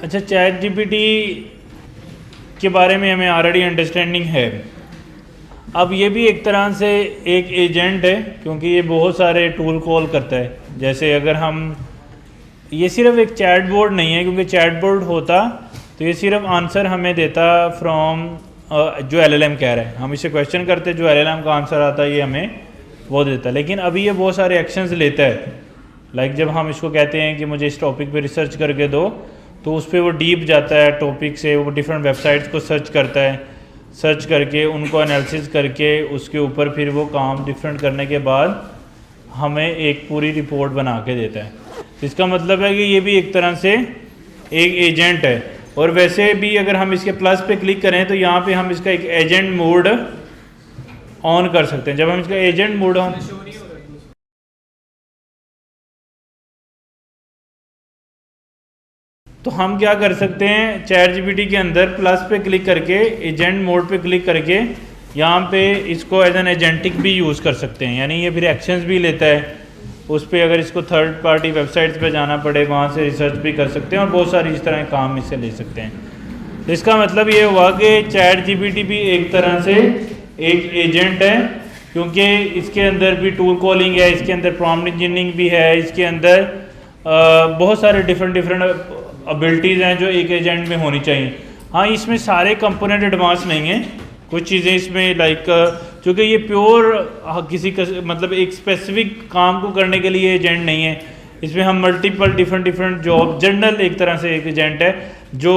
अच्छा, chat GPT के बारे में हमें ऑलरेडी अंडरस्टैंडिंग है। अब ये भी एक तरह से एक एजेंट है, क्योंकि ये बहुत सारे टूल कॉल करता है। जैसे अगर हम, ये सिर्फ एक चैट बोर्ड नहीं है, क्योंकि चैट बोर्ड होता तो ये सिर्फ आंसर हमें देता फ्रॉम जो एलएलएम कह रहा है। हम इसे क्वेश्चन करते, जो एलएलएम का आंसर आता है ये हमें वो देता है। लेकिन अभी ये बहुत सारे एक्शंस लेता है। लाइक जब हम इसको कहते हैं कि मुझे इस टॉपिक पे रिसर्च करके दो, तो उस पर वो डीप जाता है टॉपिक से, वो डिफरेंट वेबसाइट्स को सर्च करता है, सर्च करके उनको एनालिसिस करके उसके ऊपर फिर वो काम डिफरेंट करने के बाद हमें एक पूरी रिपोर्ट बना के देता है। तो इसका मतलब है कि ये भी एक तरह से एक एजेंट है। और वैसे भी अगर हम इसके प्लस पे क्लिक करें तो यहाँ पे हम इसका एक एजेंट मोड ऑन कर सकते हैं। जब हम इसका एजेंट मोड ऑन, तो हम क्या कर सकते हैं, चैट जीपीटी के अंदर प्लस पे क्लिक करके एजेंट मोड पे क्लिक करके यहाँ पे इसको एज एन एजेंटिक भी यूज़ कर सकते हैं। यानी ये फिर एक्शंस भी लेता है। उस पर अगर इसको थर्ड पार्टी वेबसाइट्स पे जाना पड़े, वहाँ से रिसर्च भी कर सकते हैं और बहुत सारी इस तरह के काम इससे ले सकते हैं। तो इसका मतलब ये हुआ कि चैट जीपीटी भी एक तरह से एक एजेंट है, क्योंकि इसके अंदर भी टूल कॉलिंग है, इसके अंदर प्रॉम्प्ट इंजीनियरिंग भी है, इसके अंदर बहुत सारे डिफरेंट एबिलिटीज़ हैं जो एक एजेंट में होनी चाहिए। हाँ, इसमें सारे कंपोनेंट एडवांस नहीं हैं, कुछ चीज़ें इसमें लाइक, चूँकि ये प्योर किसी मतलब एक स्पेसिफिक काम को करने के लिए एजेंट नहीं है। इसमें हम मल्टीपल डिफरेंट जॉब, जनरल एक तरह से एक एजेंट है जो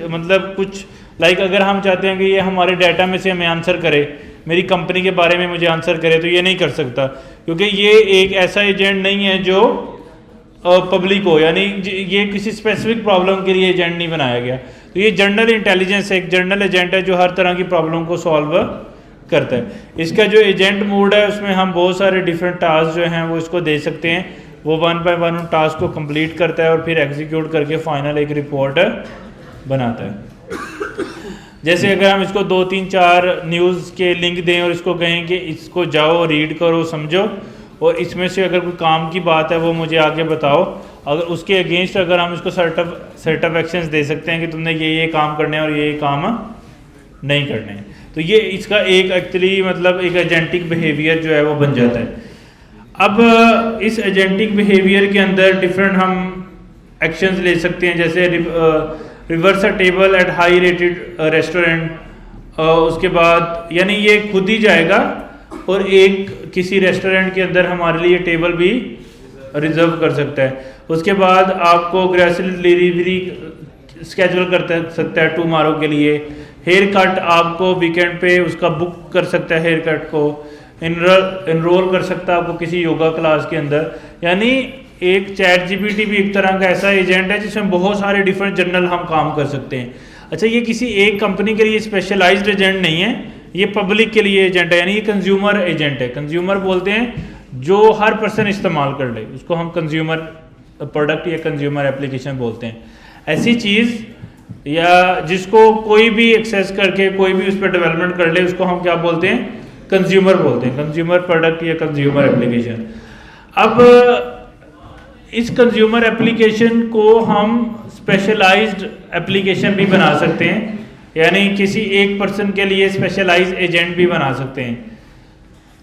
मतलब कुछ लाइक अगर हम चाहते हैं कि ये हमारे डाटा में से हमें आंसर करे, मेरी कंपनी के बारे में मुझे आंसर करे, तो ये नहीं कर सकता, क्योंकि ये एक ऐसा एजेंट नहीं है जो पब्लिक हो। यानी ये किसी स्पेसिफिक प्रॉब्लम के लिए एजेंट नहीं बनाया गया। तो ये जनरल इंटेलिजेंस, एक जनरल एजेंट है जो हर तरह की प्रॉब्लम को सॉल्व करता है। इसका जो एजेंट मोड है उसमें हम बहुत सारे डिफरेंट टास्क जो हैं वो इसको दे सकते हैं। वो 1 बाय 1 उन टास्क को कंप्लीट करता है और फिर एग्जीक्यूट करके फाइनल एक रिपोर्ट बनाता है। जैसे अगर हम इसको 2 3 4 न्यूज़ के लिंक दें और इसको कहें कि इसको जाओ रीड करो समझो, और इसमें से अगर कोई काम की बात है वो मुझे आगे बताओ, अगर उसके अगेंस्ट अगर हम इसको सेटअप एक्शंस दे सकते हैं कि तुमने ये काम करने हैं और ये काम नहीं करने हैं। तो ये इसका एक एक्चुअली मतलब एक एजेंटिक बिहेवियर जो है वो बन जाता है। अब इस एजेंटिक बिहेवियर के अंदर डिफरेंट हम एक्शंस ले सकते हैं, जैसे reverse a table at high rated restaurant. उसके बाद यानी ये खुद ही जाएगा और एक किसी रेस्टोरेंट के अंदर हमारे लिए टेबल भी रिजर्व कर सकता है। उसके बाद आपको ग्रेजुअल डिलीवरी स्केड्यूल कर सकता है टुमारो के लिए। हेयर कट आपको वीकेंड पे उसका बुक कर सकता है, हेयर कट को इनरोल कर सकता है आपको किसी योगा क्लास के अंदर। यानी एक चैट जीपीटी भी एक तरह का ऐसा एजेंट है जिसमें बहुत सारे डिफरेंट जनरल हम काम कर सकते हैं। अच्छा, ये किसी एक कंपनी के लिए स्पेशलाइज्ड एजेंट नहीं है, ये पब्लिक के लिए एजेंट है। यानी ये कंज्यूमर एजेंट है। कंज्यूमर बोलते हैं जो हर पर्सन इस्तेमाल कर ले, उसको हम कंज्यूमर प्रोडक्ट या कंज्यूमर एप्लीकेशन बोलते हैं। ऐसी चीज़ या जिसको कोई भी एक्सेस करके कोई भी उस पर डेवलपमेंट कर ले, उसको हम क्या बोलते हैं, कंज्यूमर बोलते हैं, कंज्यूमर प्रोडक्ट या कंज्यूमर एप्लीकेशन। अब इस कंज्यूमर एप्लीकेशन को हम स्पेशलाइज्ड एप्लीकेशन भी बना सकते हैं, यानी किसी एक पर्सन के लिए स्पेशलाइज्ड एजेंट भी बना सकते हैं।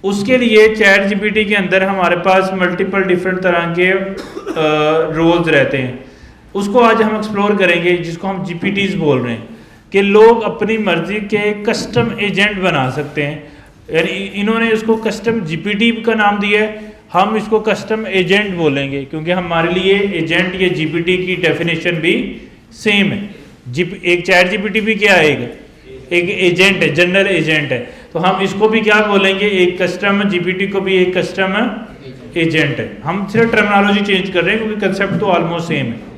उसके लिए चैट जीपीटी के अंदर हमारे पास मल्टीपल डिफरेंट तरह के रोल्स रहते हैं। उसको आज हम एक्सप्लोर करेंगे, जिसको हम जीपीटीज बोल रहे हैं, कि लोग अपनी मर्जी के कस्टम एजेंट बना सकते हैं। यानी इन्होंने इसको कस्टम जीपीटी का नाम दिया है, हम इसको कस्टम एजेंट बोलेंगे, क्योंकि हमारे लिए एजेंट या जीपीटी की डेफिनेशन भी सेम है। एक चैट जीपीटी भी क्या है, एक एजेंट है, जनरल एजेंट है। तो हम इसको भी क्या बोलेंगे, एक कस्टम जीपीटी को भी एक कस्टम एजेंट है। हम सिर्फ टर्मिनोलॉजी चेंज कर रहे हैं क्योंकि कंसेप्ट तो ऑलमोस्ट सेम है।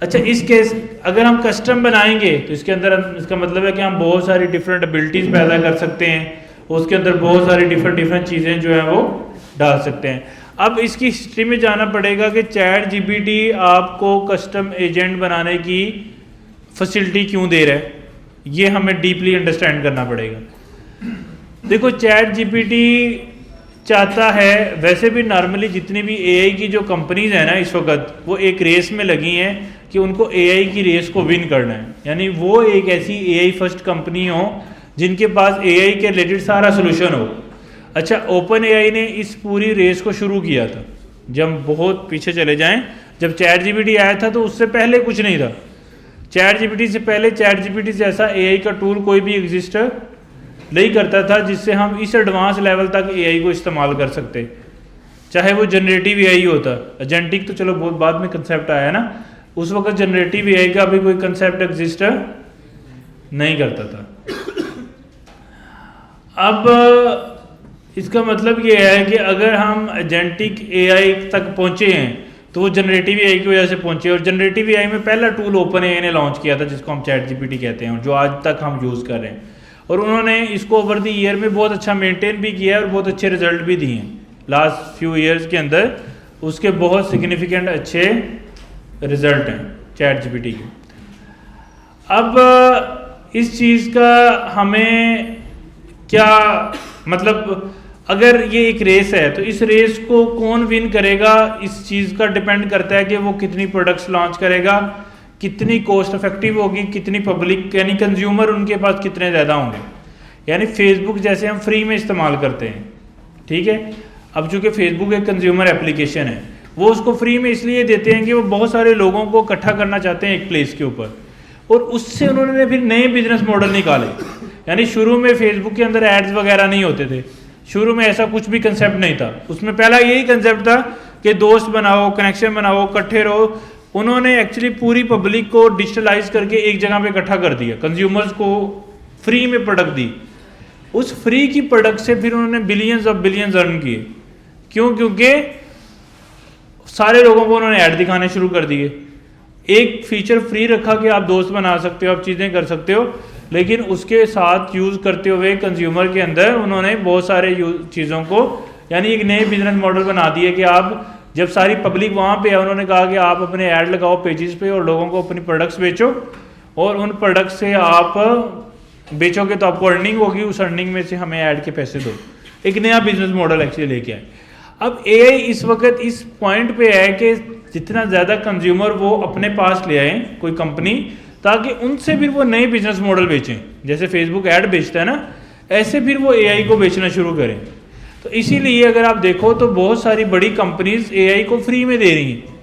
अच्छा, इस केस अगर हम कस्टम बनाएंगे तो इसके अंदर इसका मतलब है कि हम बहुत सारी डिफरेंट एबिलिटीज़ पैदा कर सकते हैं, उसके अंदर बहुत सारी डिफरेंट चीज़ें जो है वो डाल सकते हैं। अब इसकी हिस्ट्री में जाना पड़ेगा कि चैट जीपीटी आपको कस्टम एजेंट बनाने की फैसिलिटी क्यों दे रहा है, ये हमें डीपली अंडरस्टैंड करना पड़ेगा। देखो, चैट जीपीटी चाहता है, वैसे भी नॉर्मली जितनी भी एआई की जो कंपनीज हैं ना इस वक्त, वो एक रेस में लगी हैं कि उनको एआई की रेस को विन करना है, यानी वो एक ऐसी एआई फर्स्ट कंपनी हो जिनके पास एआई के रिलेटेड सारा सोल्यूशन हो। अच्छा, ओपन एआई ने इस पूरी रेस को शुरू किया था, जब बहुत पीछे चले जाएं, जब चैट जीपीटी आया था तो उससे पहले कुछ नहीं था। चैट जीपीटी से पहले चैट जीपीटी जैसा एआई का टूल कोई भी एग्जिस्ट नहीं करता था जिससे हम इस एडवांस लेवल तक एआई को इस्तेमाल कर सकते, चाहे वो जनरेटिव एआई होता। एजेंटिक तो चलो बहुत बाद में कंसेप्ट आया ना, उस वक्त जनरेटिव एआई का भी कोई कंसेप्ट एग्जिस्ट नहीं करता था। अब इसका मतलब ये है कि अगर हम एजेंटिक एआई तक पहुंचे हैं तो वो जनरेटिव एआई की वजह से पहुंचे, और जनरेटिव एआई में पहला टूल ओपन एआई ने लॉन्च किया था जिसको हम चैट जीपीटी कहते हैं, जो आज तक हम यूज़ कर रहे हैं। और उन्होंने इसको ओवर द ईयर में बहुत अच्छा मेंटेन भी किया है और बहुत अच्छे रिजल्ट भी दिए हैं। लास्ट फ्यू ईयर्स के अंदर उसके बहुत सिग्निफिकेंट अच्छे रिजल्ट हैं चैट जीपीटी के। अब इस चीज़ का हमें क्या मतलब, अगर ये एक रेस है तो इस रेस को कौन विन करेगा, इस चीज़ का डिपेंड करता है कि वो कितनी प्रोडक्ट्स लॉन्च करेगा, कितनी कॉस्ट इफेक्टिव होगी, कितनी पब्लिक यानी कंज्यूमर उनके पास कितने ज़्यादा होंगे। यानी फेसबुक जैसे हम फ्री में इस्तेमाल करते हैं, ठीक है, अब चूंकि फेसबुक एक कंज्यूमर एप्लीकेशन है, वो उसको फ्री में इसलिए देते हैं कि वो बहुत सारे लोगों को इकट्ठा करना चाहते हैं एक प्लेस के ऊपर, और उससे उन्होंने फिर नए बिजनेस मॉडल निकाले। यानी शुरू में फेसबुक के अंदर एड्स वगैरह नहीं होते थे, शुरू में ऐसा कुछ भी कंसेप्ट नहीं था, उसमें पहला यही कंसेप्ट था कि दोस्त बनाओ, कनेक्शन बनाओ, इकट्ठे रहो। उन्होंने एक्चुअली पूरी पब्लिक को डिजिटलाइज करके एक जगह पे इकट्ठा कर दिया, कंज्यूमर्स को फ्री में प्रोडक्ट दी। उस फ्री की प्रोडक्ट से फिर उन्होंने बिलियंस ऑफ बिलियंस अर्न किए। क्यों? क्योंकि सारे लोगों को उन्होंने ऐड दिखाने शुरू कर दिए। एक फीचर फ्री रखा कि आप दोस्त बना सकते हो, आप चीज़ें कर सकते हो, लेकिन उसके साथ यूज़ करते हुए कंज्यूमर के अंदर उन्होंने बहुत सारे चीज़ों को, यानी एक नए बिजनेस मॉडल बना दिए कि आप जब सारी पब्लिक वहाँ पे है, उन्होंने कहा कि आप अपने ऐड लगाओ पेजेस पे और लोगों को अपनी प्रोडक्ट्स बेचो, और उन प्रोडक्ट्स से आप बेचोगे तो आपको अर्निंग होगी, उस अर्निंग में से हमें ऐड के पैसे दो। एक नया बिजनेस मॉडल एक्चुअली लेके आए। अब एआई इस वक्त इस पॉइंट पे है कि जितना ज़्यादा कंज्यूमर वो अपने पास ले आए कोई कंपनी, ताकि उनसे फिर वो नए बिजनेस मॉडल बेचें। जैसे फेसबुक ऐड बेचता है ना, ऐसे फिर वो एआई को बेचना शुरू करें। तो इसीलिए अगर आप देखो तो बहुत सारी बड़ी कंपनीज एआई को फ्री में दे रही हैं।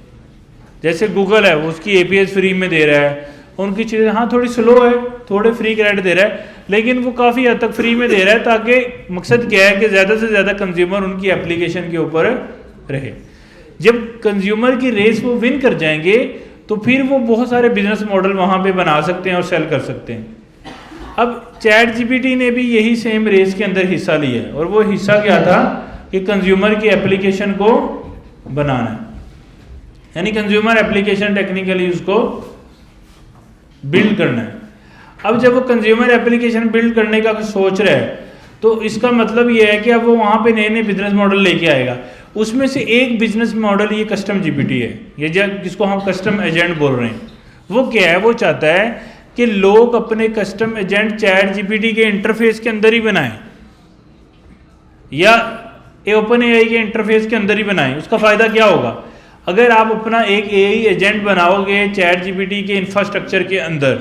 जैसे गूगल है, वो उसकी एपीएस फ्री में दे रहा है, उनकी चीज़ें हाँ थोड़ी स्लो है, थोड़े फ्री क्रेडिट दे रहा है, लेकिन वो काफ़ी हद तक फ्री में दे रहा है, ताकि मकसद क्या है कि ज़्यादा से ज़्यादा कंज्यूमर उनकी एप्लीकेशन के ऊपर रहे। जब कंज्यूमर की रेस वो विन कर जाएंगे तो फिर वो बहुत सारे बिजनेस मॉडल वहाँ पे बना सकते हैं और सेल कर सकते हैं। अब चैट जीपीटी ने भी यही सेम रेस के अंदर हिस्सा लिया है, और वो हिस्सा क्या था कि कंज्यूमर की एप्लीकेशन को बनाना है, यानी कंज्यूमर एप्लीकेशन टेक्निकली उसको बिल्ड करना है। अब जब वो कंज्यूमर एप्लीकेशन बिल्ड करने का सोच रहा है तो इसका मतलब ये है कि अब वो वहाँ पे नए नए बिजनेस मॉडल लेके आएगा। उसमें से एक बिजनेस मॉडल ये कस्टम जीपीटी है, ये जिसको हम कस्टम एजेंट बोल रहे हैं। वो क्या है? वो चाहता है कि लोग अपने कस्टम एजेंट चैट जीपीटी के इंटरफेस के अंदर ही बनाएं या ओपन एआई के इंटरफेस के अंदर ही बनाएं। उसका फ़ायदा क्या होगा? अगर आप अपना एक एआई एजेंट बनाओगे चैट जीपीटी के इंफ्रास्ट्रक्चर के अंदर,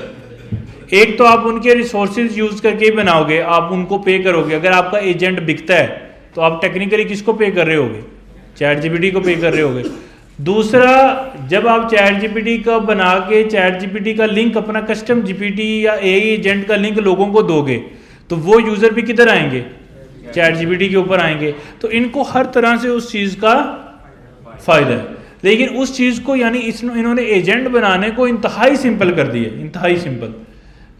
एक तो आप उनके रिसोर्सेज यूज़ करके ही बनाओगे, आप उनको पे करोगे। अगर आपका एजेंट बिकता है तो आप टेक्निकली किसको पे कर रहे होगे? चैट जीपीटी को पे कर रहे होगे। दूसरा, जब आप चैट जीपीटी का बना के चैट जीपीटी का लिंक अपना कस्टम जीपीटी या एआई एजेंट का लिंक लोगों को दोगे तो वो यूज़र भी किधर आएंगे? चैट जीपीटी के ऊपर आएंगे। तो इनको हर तरह से उस चीज़ का फ़ायदा है, लेकिन उस चीज़ को यानी इन्होंने एजेंट बनाने को इंतहाई सिंपल कर दिया, इंतहाई सिंपल,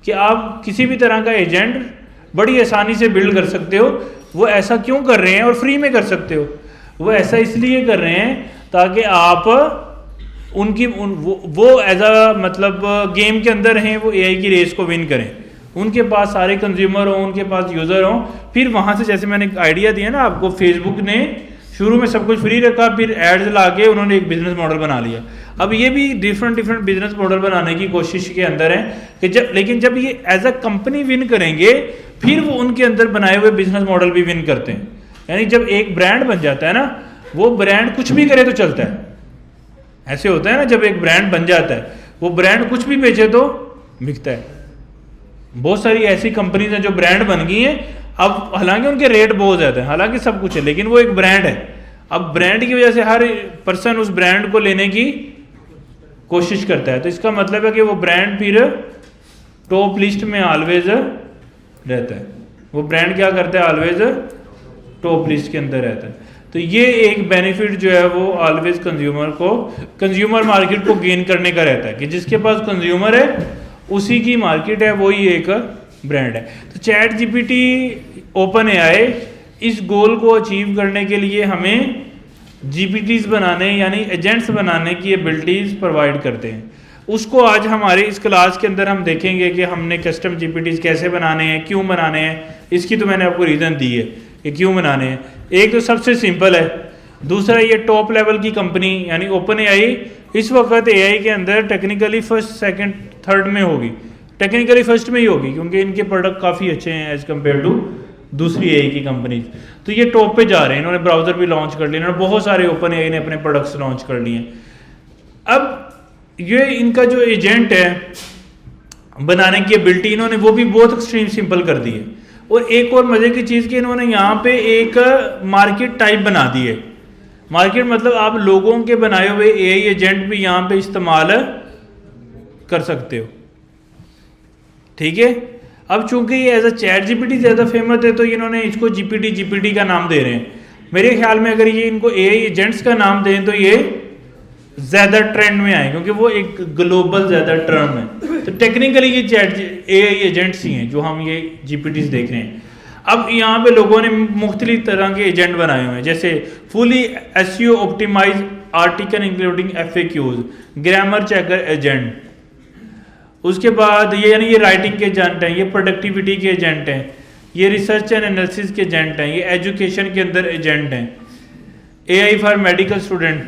कि आप किसी भी तरह का एजेंट बड़ी आसानी से बिल्ड कर सकते हो। वो ऐसा क्यों कर रहे हैं और फ्री में कर सकते हो? वो ऐसा इसलिए कर रहे हैं ताकि आप वो एज अ मतलब गेम के अंदर हैं, वो एआई की रेस को विन करें। उनके पास सारे कंज्यूमर हों, उनके पास यूज़र हों, फिर वहाँ से जैसे मैंने आइडिया दिया ना आपको, फेसबुक ने शुरू में सब कुछ फ्री रखा, फिर एड्स ला के उन्होंने एक बिजनेस मॉडल बना लिया। अब ये भी डिफरेंट बिजनेस मॉडल बनाने की कोशिश के अंदर है कि लेकिन जब ये एज अ कंपनी विन करेंगे फिर वो उनके अंदर बनाए हुए बिजनेस मॉडल भी विन करते हैं। यानी जब एक ब्रांड बन जाता है ना, वो ब्रांड कुछ भी करे तो चलता है। ऐसे होता है ना, जब एक ब्रांड बन जाता है वो ब्रांड कुछ भी बेचे तो बिकता है। बहुत सारी ऐसी कंपनीज हैं जो ब्रांड बन गई हैं, अब हालांकि उनके रेट बहुत ज़्यादा है, हालांकि सब कुछ है, लेकिन वो एक ब्रांड है। अब ब्रांड की वजह से हर पर्सन उस ब्रांड को लेने की कोशिश करता है, तो इसका मतलब है कि वो ब्रांड फिर टॉप लिस्ट में ऑलवेज रहता है। वो ब्रांड क्या करता है, ऑलवेज टॉप लिस्ट के अंदर रहता है। तो ये एक बेनिफिट जो है वो ऑलवेज कंज्यूमर मार्केट को गेन करने का रहता है कि जिसके पास कंज्यूमर है उसी की मार्केट है, वही एक ब्रांड है। तो चैट जीपीटी, ओपन एआई इस गोल को अचीव करने के लिए हमें जीपीटीज बनाने यानी एजेंट्स बनाने की एबिलिटीज़ प्रोवाइड करते हैं। उसको आज हमारे इस क्लास के अंदर हम देखेंगे कि हमने कस्टम जीपीटीज कैसे बनाने हैं, क्यों बनाने हैं। इसकी तो मैंने आपको रीज़न दी है कि क्यों बनाने हैं। एक तो सबसे सिंपल है, दूसरा ये टॉप लेवल की कंपनी यानी ओपन एआई इस वक्त एआई के अंदर टेक्निकली फर्स्ट, सेकंड, थर्ड में होगी। टेक्निकली फर्स्ट में ही होगी क्योंकि इनके प्रोडक्ट काफ़ी अच्छे हैं एज़ कम्पेयर टू दूसरी एआई की कंपनीज। तो ये टॉप पे जा रहे हैं, इन्होंने ब्राउज़र भी लॉन्च कर लिया, इन्होंने बहुत सारे ओपन एआई ने अपने प्रोडक्ट्स लॉन्च कर लिए। अब ये इनका जो एजेंट है बनाने की एबिलिटी इन्होंने वो भी बहुत एक्सट्रीम सिंपल कर दी है। और एक और मज़े की चीज़ कि इन्होंने यहाँ पे एक मार्केट टाइप बना दी है। मार्केट मतलब आप लोगों के बनाए हुए एआई एजेंट भी यहाँ पे इस्तेमाल कर सकते हो, ठीक है। अब चूंकि ये एज अ चैट जीपीटी ज़्यादा फेमस है तो इन्होंने इसको जीपीटी का नाम दे रहे हैं। मेरे ख्याल में अगर ये इनको एआई एजेंट्स का नाम दें तो ये ज़्यादा ट्रेंड में आए क्योंकि वो एक ग्लोबल ज़्यादा टर्म है। तो टेक्निकली ये चैट एआई एजेंट्स ही हैं जो हम ये जीपीटीज देख रहे हैं। अब यहाँ पे लोगों ने मुख्तलिफ तरह के एजेंट बनाए हुए हैं, जैसे fully SEO optimise article including FAQs, grammar checker agent. उसके बाद ये यानी ये राइटिंग के एजेंट हैं, ये प्रोडक्टिविटी के एजेंट हैं, ये रिसर्च एंड एनालिसिस के एजेंट हैं, ये एजुकेशन के अंदर एजेंट हैं, AI for medical student,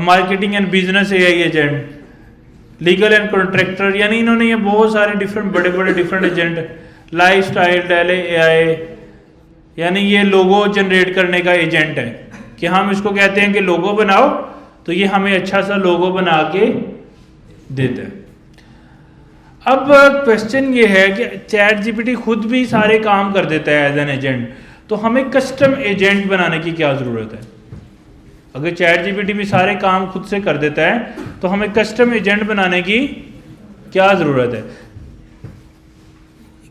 marketing and business AI agent, legal and contractor. यानी इन्होंने ये बहुत सारे डिफरेंट बड़े बड़े different agent, life style daily AI यानी ये लोगो जनरेट करने का एजेंट है कि हम इसको कहते हैं कि लोगो बनाओ, तो ये हमें अच्छा सा लोगो बना के देता है। अब क्वेश्चन ये है कि चैट जीपीटी खुद भी सारे काम कर देता है एज एन एजेंट, तो हमें कस्टम एजेंट बनाने की क्या ज़रूरत है। अगर चैट जीपीटी भी सारे काम खुद से कर देता है तो हमें कस्टम एजेंट बनाने की क्या ज़रूरत है।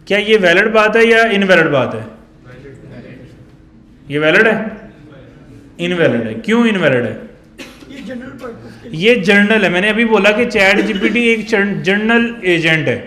क्या ये वैलिड बात है या इनवैलिड बात है? ये वैलिड है, इनवैलिड है। क्यों इनवैलिड है? ये जर्नल है। मैंने अभी बोला कि चैट जीपीटी एक जर्नल एजेंट है।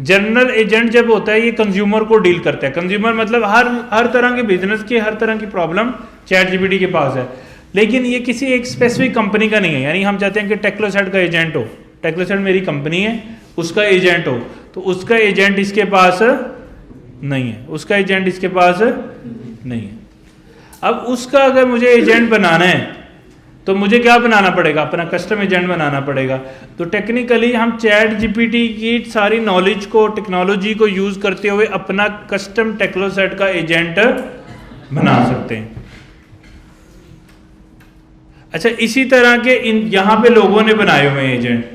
जर्नल एजेंट जब होता है ये कंज्यूमर को डील करता है। कंज्यूमर मतलब हर तरह के बिजनेस की हर तरह की प्रॉब्लम चैट जीपीटी के पास है, लेकिन ये किसी एक स्पेसिफिक कंपनी का नहीं है। यानी हम चाहते हैं कि टेक्नोसेट का एजेंट हो, टेक्नोसेट मेरी कंपनी है, उसका एजेंट हो, तो उसका एजेंट इसके पास नहीं है, उसका एजेंट इसके पास नहीं है। अब उसका अगर मुझे एजेंट बनाना है तो मुझे क्या बनाना पड़ेगा? अपना कस्टम एजेंट बनाना पड़ेगा। तो टेक्निकली हम चैट जीपीटी की सारी नॉलेज को, टेक्नोलॉजी को यूज़ करते हुए अपना कस्टम टेक्नोसेट का एजेंट बना सकते हैं। अच्छा, इसी तरह के यहाँ पे लोगों ने बनाए हुए हैं एजेंट।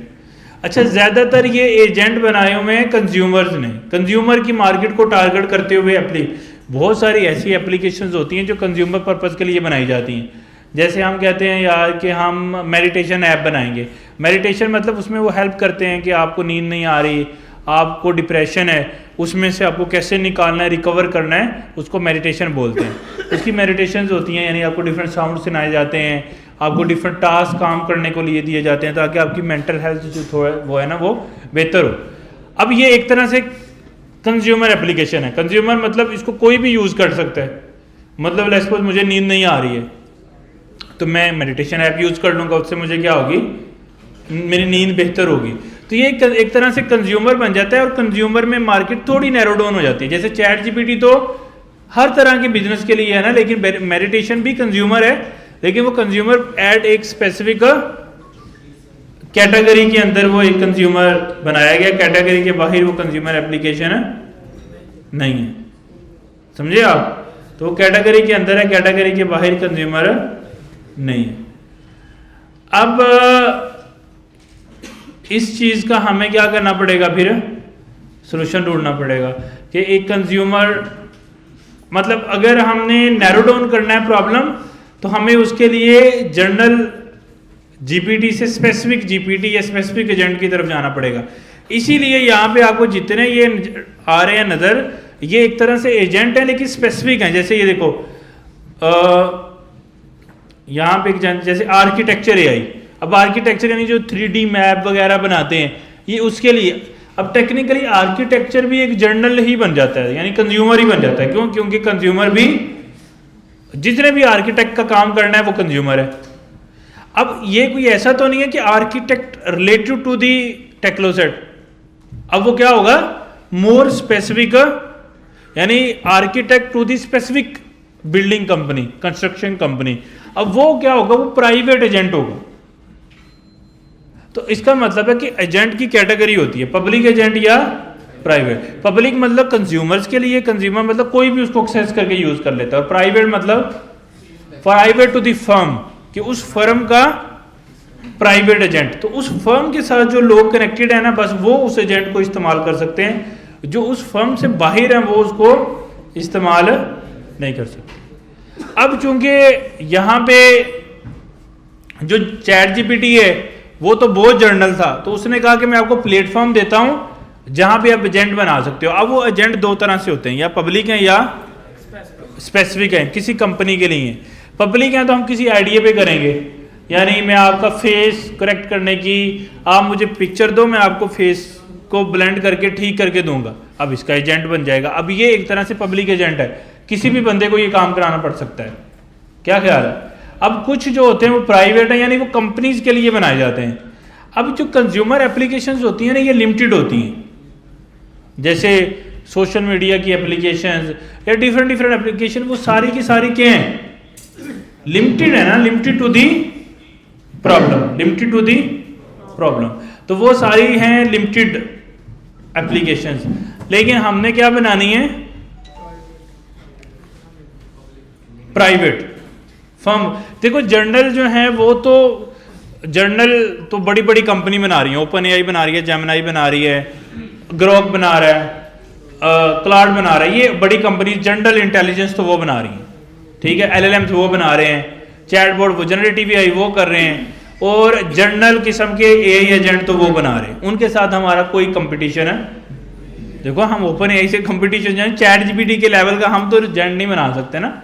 अच्छा, ज़्यादातर ये एजेंट बनाए हुए हैं कंज्यूमर्स ने, कंज्यूमर की मार्केट को टारगेट करते हुए। बहुत सारी ऐसी एप्लीकेशंस होती हैं जो कंज्यूमर पर्पज़ के लिए बनाई जाती हैं। जैसे हम कहते हैं यार कि हम मेडिटेशन ऐप बनाएंगे। मेडिटेशन मतलब उसमें वो हेल्प करते हैं कि आपको नींद नहीं आ रही, आपको डिप्रेशन है, उसमें से आपको कैसे निकालना है, रिकवर करना है, उसको मेडिटेशन बोलते हैं। उसकी मेडिटेशंस होती हैं, यानी आपको डिफरेंट साउंड सुनाए जाते हैं, आपको डिफरेंट टास्क काम करने को लिए दिए जाते हैं ताकि आपकी मेंटल हेल्थ जो थोड़ा वो है ना वो बेहतर हो। अब ये एक तरह से कंज्यूमर एप्लीकेशन है। कंज्यूमर मतलब इसको कोई भी यूज़ कर सकता है। मतलब लेट्स सपोज मुझे नींद नहीं आ रही है तो मैं मेडिटेशन ऐप यूज़ कर लूँगा, उससे मुझे क्या होगी, मेरी नींद बेहतर होगी। तो ये एक तरह से कंज्यूमर बन जाता है और कंज्यूमर में मार्केट थोड़ी नैरो डाउन हो जाती है। जैसे चैट जीपीटी तो हर तरह के बिजनेस के लिए है ना, लेकिन मेडिटेशन भी कंज्यूमर है, लेकिन वो कंज्यूमर एट एक स्पेसिफिक कैटेगरी के अंदर वो एक कंज्यूमर बनाया गया। कैटेगरी के बाहर वो कंज्यूमर एप्लीकेशन नहीं है, समझे आप? तो वो कैटेगरी के अंदर है, कैटेगरी के बाहर कंज्यूमर नहीं है। अब इस चीज़ का हमें क्या करना पड़ेगा, फिर सोल्यूशन ढूंढना पड़ेगा कि एक कंज्यूमर, मतलब अगर हमने नैरो डाउन करना है प्रॉब्लम, तो हमें उसके लिए जनरल जीपीटी से स्पेसिफिक जीपीटी या स्पेसिफिक एजेंट की तरफ जाना पड़ेगा। इसीलिए यहाँ पे आपको जितने ये आ रहे हैं नज़र, ये एक तरह से एजेंट है लेकिन स्पेसिफिक हैं। जैसे ये देखो यहाँ पे जैसे आर्किटेक्चर एआई, अब आर्किटेक्चर यानी जो 3D मैप वगैरह बनाते हैं, ये उसके लिए अब टेक्निकली आर्किटेक्चर भी एक जर्नल ही बन जाता है, यानी कंज्यूमर ही बन जाता है। क्यों? क्योंकि कंज्यूमर भी, जितने भी आर्किटेक्ट का काम करना है वो कंज्यूमर है। अब ये कोई ऐसा तो नहीं है कि architect related to the technoset, अब वो क्या होगा, मोर स्पेसिफिक, यानी architect to the specific building company, construction company. अब वो क्या होगा, वो प्राइवेट एजेंट होगा। तो इसका मतलब है कि एजेंट की कैटेगरी होती है, पब्लिक एजेंट या प्राइवेट। पब्लिक मतलब कंज्यूमर्स के लिए, कंज्यूमर मतलब कोई भी उसको एक्सेस करके यूज कर लेता है, और प्राइवेट मतलब प्राइवेट टू द फर्म, कि उस फर्म का प्राइवेट एजेंट। तो उस फर्म के साथ जो लोग कनेक्टेड है ना, बस वो उस एजेंट को इस्तेमाल कर सकते हैं। जो उस फर्म से बाहर है वो उसको इस्तेमाल नहीं कर सकते। अब चूंकि यहाँ पे जो चैट जीपीटी है वो तो बहुत जर्नल था, तो उसने कहा कि मैं आपको प्लेटफॉर्म देता हूं जहां पे आप एजेंट बना सकते हो। अब वो एजेंट दो तरह से होते हैं, या पब्लिक हैं या स्पेसिफिक हैं, किसी कंपनी के लिए। पब्लिक हैं तो हम किसी आइडिया पे करेंगे, यानी मैं आपका फेस करेक्ट करने की, आप मुझे पिक्चर दो, मैं आपको फेस को ब्लेंड करके ठीक करके दूंगा, अब इसका एजेंट बन जाएगा। अब ये एक तरह से पब्लिक एजेंट है, किसी भी बंदे को ये काम कराना पड़ सकता है। क्या ख्याल है? अब कुछ जो होते हैं वो प्राइवेट है, यानी वो कंपनीज के लिए बनाए जाते हैं। अब जो कंज्यूमर एप्लीकेशंस होती हैं ना, ये लिमिटेड होती हैं, जैसे सोशल मीडिया की एप्लीकेशंस या डिफरेंट एप्लीकेशन, वो सारी की सारी क्या हैं, लिमिटेड है ना, limited to the problem, limited to the problem. तो वो सारी हैं लिमिटेड एप्लीकेशंस। लेकिन हमने क्या बनानी है, प्राइवेट फर्म। देखो जर्नल जो है वो तो जर्नल तो बड़ी बड़ी कंपनी बना रही है, ओपन एआई बना रही है, जेमिनाई बना रही है, ग्रोक बना रहा है, क्लाउड बना रहा है, ये बड़ी कंपनी। जनरल इंटेलिजेंस तो वो बना रही है, ठीक है, एलएलएम वो बना रहे हैं, चैटबॉट वो जनरेटिव एआई वो कर रहे हैं, और जर्नल किस्म के एआई एजेंट तो वो बना रहे हैं। उनके साथ हमारा कोई कंपटीशन है? देखो हम ओपन एआई से कंपटीशन जाए, चैट जीपीटी के लेवल का हम तो एजेंट नहीं बना सकते ना,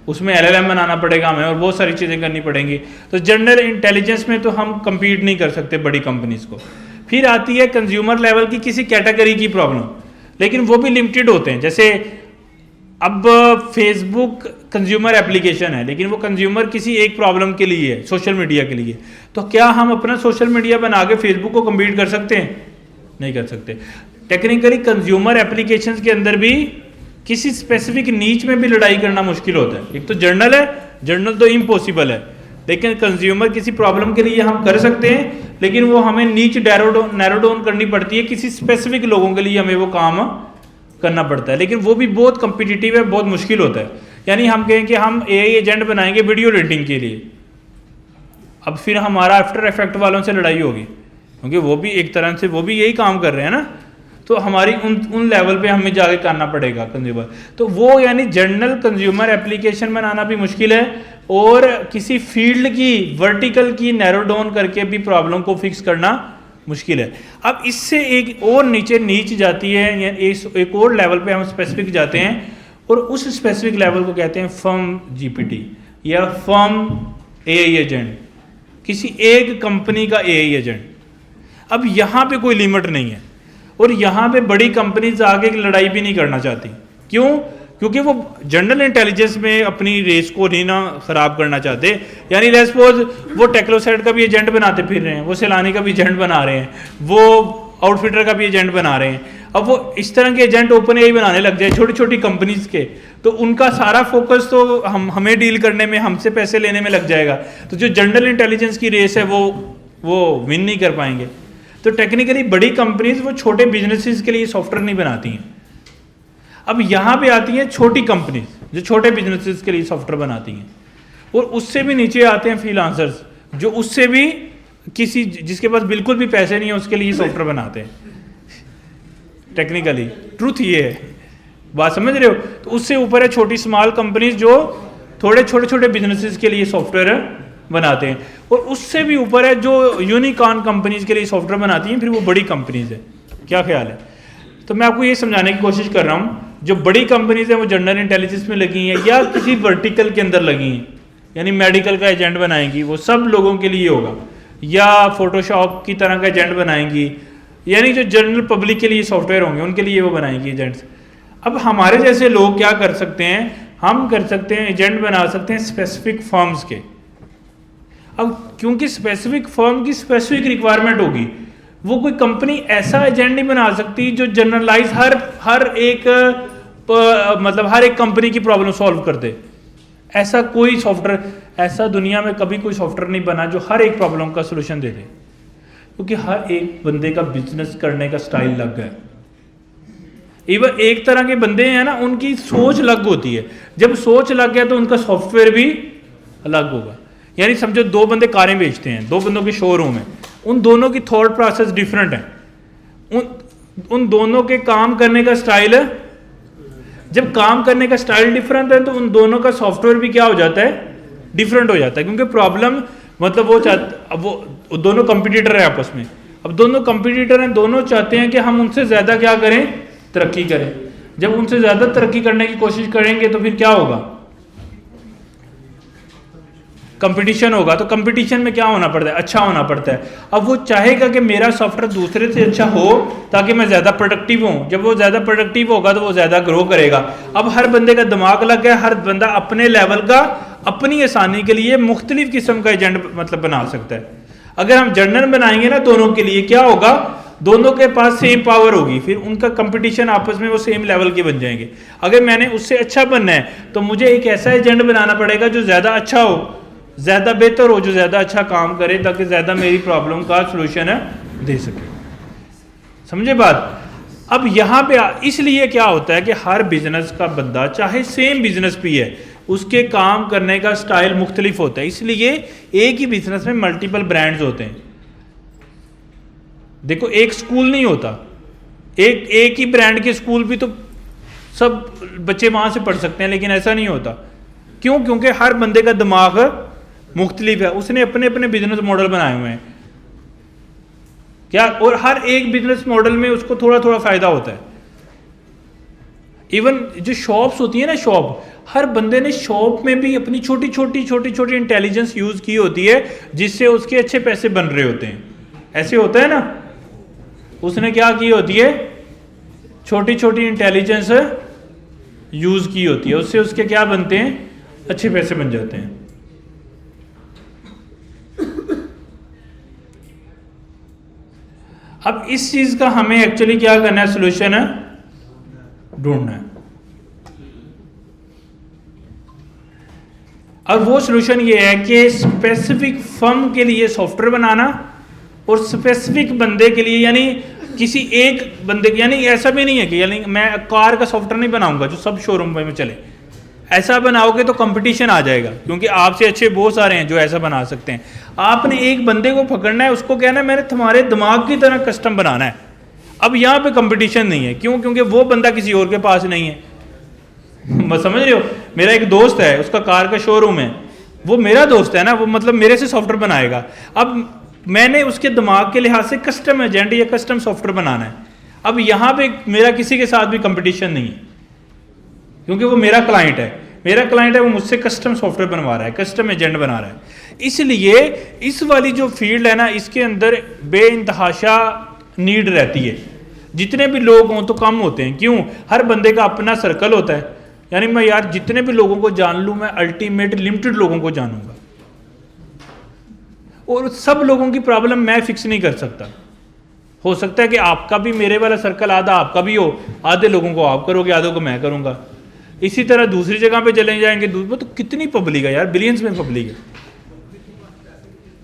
उसमें एलएलएम बनाना पड़ेगा हमें और बहुत सारी चीज़ें करनी पड़ेंगी। तो जनरल इंटेलिजेंस में तो हम compete नहीं कर सकते बड़ी कंपनीज को। फिर आती है कंज्यूमर लेवल की किसी कैटेगरी की प्रॉब्लम, लेकिन वो भी लिमिटेड होते हैं। जैसे अब फेसबुक कंज्यूमर एप्लीकेशन है, लेकिन वो कंज्यूमर किसी एक प्रॉब्लम के लिए है, सोशल मीडिया के लिए। तो क्या हम अपना सोशल मीडिया बना के फेसबुक को compete कर सकते हैं? नहीं कर सकते। टेक्निकली कंज्यूमर एप्लीकेशंस के अंदर भी किसी स्पेसिफिक नीच में भी लड़ाई करना मुश्किल होता है। एक तो जर्नल है, जर्नल तो इम्पॉसिबल है, लेकिन कंज्यूमर किसी प्रॉब्लम के लिए हम कर सकते हैं, लेकिन वो हमें नीच नैरो डाउन करनी पड़ती है, किसी स्पेसिफिक लोगों के लिए हमें वो काम करना पड़ता है, लेकिन वो भी बहुत कम्पिटिटिव है, बहुत मुश्किल होता है। यानी हम कहें कि हम एआई एजेंट बनाएंगे वीडियो एडिटिंग के लिए, अब फिर हमारा आफ्टर इफेक्ट वालों से लड़ाई होगी, क्योंकि वो भी एक तरह से वो भी यही काम कर रहे हैं ना, तो हमारी उन लेवल पे हमें जाके करना पड़ेगा कंज्यूमर। तो वो यानी जनरल कंज्यूमर एप्लीकेशन बनाना भी मुश्किल है, और किसी फील्ड की वर्टिकल की नैरो डाउन करके भी प्रॉब्लम को फिक्स करना मुश्किल है। अब इससे एक और नीचे नीच जाती है, या एक और लेवल पे हम स्पेसिफिक जाते हैं, और उस स्पेसिफिक लेवल को कहते हैं फर्म जीपीटी या फर्म एआई एजेंट, किसी एक कंपनी का एआई एजेंट। अब यहाँ पे कोई लिमिट नहीं है, और यहाँ पे बड़ी कंपनीज आगे की लड़ाई भी नहीं करना चाहती। क्यों? क्योंकि वो जनरल इंटेलिजेंस में अपनी रेस को नहीं ना खराब करना चाहते। यानी लेट्स सपोज वो टेक्नोसेट का भी एजेंट बनाते फिर रहे हैं, वो सैलानी का भी एजेंट बना रहे हैं, वो आउटफिटर का भी एजेंट बना रहे हैं। अब वो इस तरह के एजेंट ओपन एआई बनाने लग जाए छोटी छोटी कंपनीज के, तो उनका सारा फोकस तो हमें डील करने में, हमसे पैसे लेने में लग जाएगा। तो जो जनरल इंटेलिजेंस की रेस है वो विन नहीं कर पाएंगे। तो टेक्निकली बड़ी कंपनीज वो छोटे बिजनेसेस के लिए सॉफ्टवेयर नहीं बनाती हैं। अब यहाँ पे आती हैं छोटी कंपनीज जो छोटे बिजनेसेस के लिए सॉफ्टवेयर बनाती हैं, और उससे भी नीचे आते हैं फ्रीलांसर्स, जो उससे भी किसी जिसके पास बिल्कुल भी पैसे नहीं है उसके लिए सॉफ्टवेयर बनाते हैं। टेक्निकली ट्रूथ ये है, बात समझ रहे हो। तो उससे ऊपर है छोटी स्मॉल कंपनीज जो थोड़े छोटे छोटे बिजनेसेस के लिए सॉफ्टवेयर बनाते हैं, और उससे भी ऊपर है जो यूनिकॉर्न कंपनीज के लिए सॉफ्टवेयर बनाती हैं, फिर वो बड़ी कंपनीज है। क्या ख्याल है? तो मैं आपको ये समझाने की कोशिश कर रहा हूँ, जो बड़ी कंपनीज हैं वो जनरल इंटेलिजेंस में लगी हैं या किसी वर्टिकल के अंदर लगी हैं, यानी मेडिकल का एजेंट बनाएंगी, वो सब लोगों के लिए होगा, या फोटोशॉप की तरह का एजेंट बनाएंगी, यानी जो जनरल पब्लिक के लिए सॉफ्टवेयर होंगे उनके लिए वो बनाएंगी एजेंट्स। अब हमारे जैसे लोग क्या कर सकते हैं, हम कर सकते हैं एजेंट बना सकते हैं स्पेसिफिक फर्म्स के। अब क्योंकि स्पेसिफिक फर्म की स्पेसिफिक रिक्वायरमेंट होगी, वो कोई कंपनी ऐसा एजेंट नहीं बना सकती जो जनरलाइज हर एक मतलब हर एक कंपनी की प्रॉब्लम सॉल्व कर दे। ऐसा कोई सॉफ्टवेयर, ऐसा दुनिया में कभी कोई सॉफ्टवेयर नहीं बना जो हर एक प्रॉब्लम का सोल्यूशन दे दे, क्योंकि हर एक बंदे का बिजनेस करने का स्टाइल अलग है। इवन एक तरह के बंदे हैं ना, उनकी सोच अलग होती है, जब सोच अलग है तो उनका सॉफ्टवेयर भी अलग होगा। यानी समझो दो बंदे कारें बेचते हैं, दो बंदों के शोरूम है, उन दोनों की थॉट प्रोसेस डिफरेंट है, उन दोनों के काम करने का स्टाइल है। जब काम करने का स्टाइल डिफरेंट है तो उन दोनों का सॉफ्टवेयर भी क्या हो जाता है, डिफरेंट हो जाता है, क्योंकि प्रॉब्लम मतलब वो चाहते, अब वो दोनों कंपटीटर है आपस में, अब दोनों कंपटीटर हैं, दोनों चाहते हैं कि हम उनसे ज़्यादा क्या करें, तरक्की करें। जब उनसे ज़्यादा तरक्की करने की कोशिश करेंगे तो फिर क्या होगा, कंपटीशन होगा। तो कंपटीशन में क्या होना पड़ता है, अच्छा होना पड़ता है। अब वो चाहेगा कि मेरा सॉफ्टवेयर दूसरे से अच्छा हो ताकि मैं ज़्यादा प्रोडक्टिव हूँ। जब वो ज़्यादा प्रोडक्टिव होगा तो वो ज़्यादा ग्रो करेगा। अब हर बंदे का दिमाग लग गया, हर बंदा अपने लेवल का अपनी आसानी के लिए मुख्तलिफ किस्म का एजेंट मतलब बना सकता है। अगर हम जर्नल बनाएंगे ना दोनों के लिए, क्या होगा, दोनों के पास सेम पावर होगी, फिर उनका कंपटीशन आपस में वो सेम लेवल के बन जाएंगे। अगर मैंने उससे अच्छा बनना है तो मुझे एक ऐसा एजेंट बनाना पड़ेगा जो ज़्यादा अच्छा हो, ज़्यादा बेहतर हो, जो ज़्यादा अच्छा काम करे, ताकि ज़्यादा मेरी प्रॉब्लम का सोल्यूशन दे सके। समझे बात? अब यहाँ पे इसलिए क्या होता है कि हर बिजनेस का बंदा, चाहे सेम बिजनेस भी है, उसके काम करने का स्टाइल मुख्तलिफ होता है। इसलिए एक ही बिजनेस में मल्टीपल ब्रांड्स होते हैं। देखो एक स्कूल नहीं होता, एक ही ब्रांड के स्कूल भी तो सब बच्चे वहाँ से पढ़ सकते हैं, लेकिन ऐसा नहीं होता। क्यों? क्योंकि हर बंदे का दिमाग मुख्तलिफ है, उसने अपने अपने बिजनेस मॉडल बनाए हुए हैं क्या, और हर एक बिजनेस मॉडल में उसको थोड़ा थोड़ा फायदा होता है। इवन जो शॉप्स होती है ना, शॉप, हर बंदे ने शॉप में भी अपनी छोटी छोटी इंटेलिजेंस यूज की होती है, जिससे उसके अच्छे पैसे बन रहे होते हैं। ऐसे होता है ना, उसने क्या की होती है, छोटी छोटी इंटेलिजेंस यूज की होती है, उससे उसके क्या बनते हैं, अच्छे पैसे बन जाते हैं। अब इस चीज का हमें एक्चुअली क्या करना है, सोल्यूशन ढूंढना है। और वो सोल्यूशन ये है कि स्पेसिफिक फर्म के लिए सॉफ्टवेयर बनाना और स्पेसिफिक बंदे के लिए, यानी किसी एक बंदे, यानी ऐसा भी नहीं है कि यानी मैं कार का सॉफ्टवेयर नहीं बनाऊंगा जो सब शोरूम में चले। ऐसा बनाओगे तो कंपटीशन आ जाएगा, क्योंकि आपसे अच्छे बहुत सारे हैं जो ऐसा बना सकते हैं। आपने एक बंदे को पकड़ना है, उसको कहना है मैंने तुम्हारे दिमाग की तरह कस्टम बनाना है। अब यहाँ पे कंपटीशन नहीं है, क्यों? क्योंकि वो बंदा किसी और के पास नहीं है। समझ रहे हो? मेरा एक दोस्त है, उसका कार का शोरूम है, वो मेरा दोस्त है ना, वो मतलब मेरे से सॉफ्टवेयर बनाएगा। अब मैंने उसके दिमाग के लिहाज से कस्टम एजेंट या कस्टम सॉफ्टवेयर बनाना है। अब यहाँ पे मेरा किसी के साथ भी कंपटीशन नहीं है, क्योंकि वो मेरा क्लाइंट है, वो मुझसे कस्टम सॉफ्टवेयर बनवा रहा है, कस्टम एजेंट बना रहा है। इसलिए इस वाली जो फील्ड है ना, इसके अंदर बेइंतहाशा नीड रहती है। जितने भी लोग हों तो कम होते हैं। क्यों? हर बंदे का अपना सर्कल होता है। यानी मैं यार जितने भी लोगों को जान लूँ, मैं अल्टीमेट लिमिटेड लोगों को जानूंगा, और सब लोगों की प्रॉब्लम मैं फिक्स नहीं कर सकता। हो सकता है कि आपका भी, मेरे वाला सर्कल आधा आपका भी हो, आधे लोगों को आप करोगे, आधे को मैं करूंगा। इसी तरह दूसरी जगह पे चले जाएंगे, वो तो कितनी पब्लिक है यार, बिलियंस में पब्लिक है।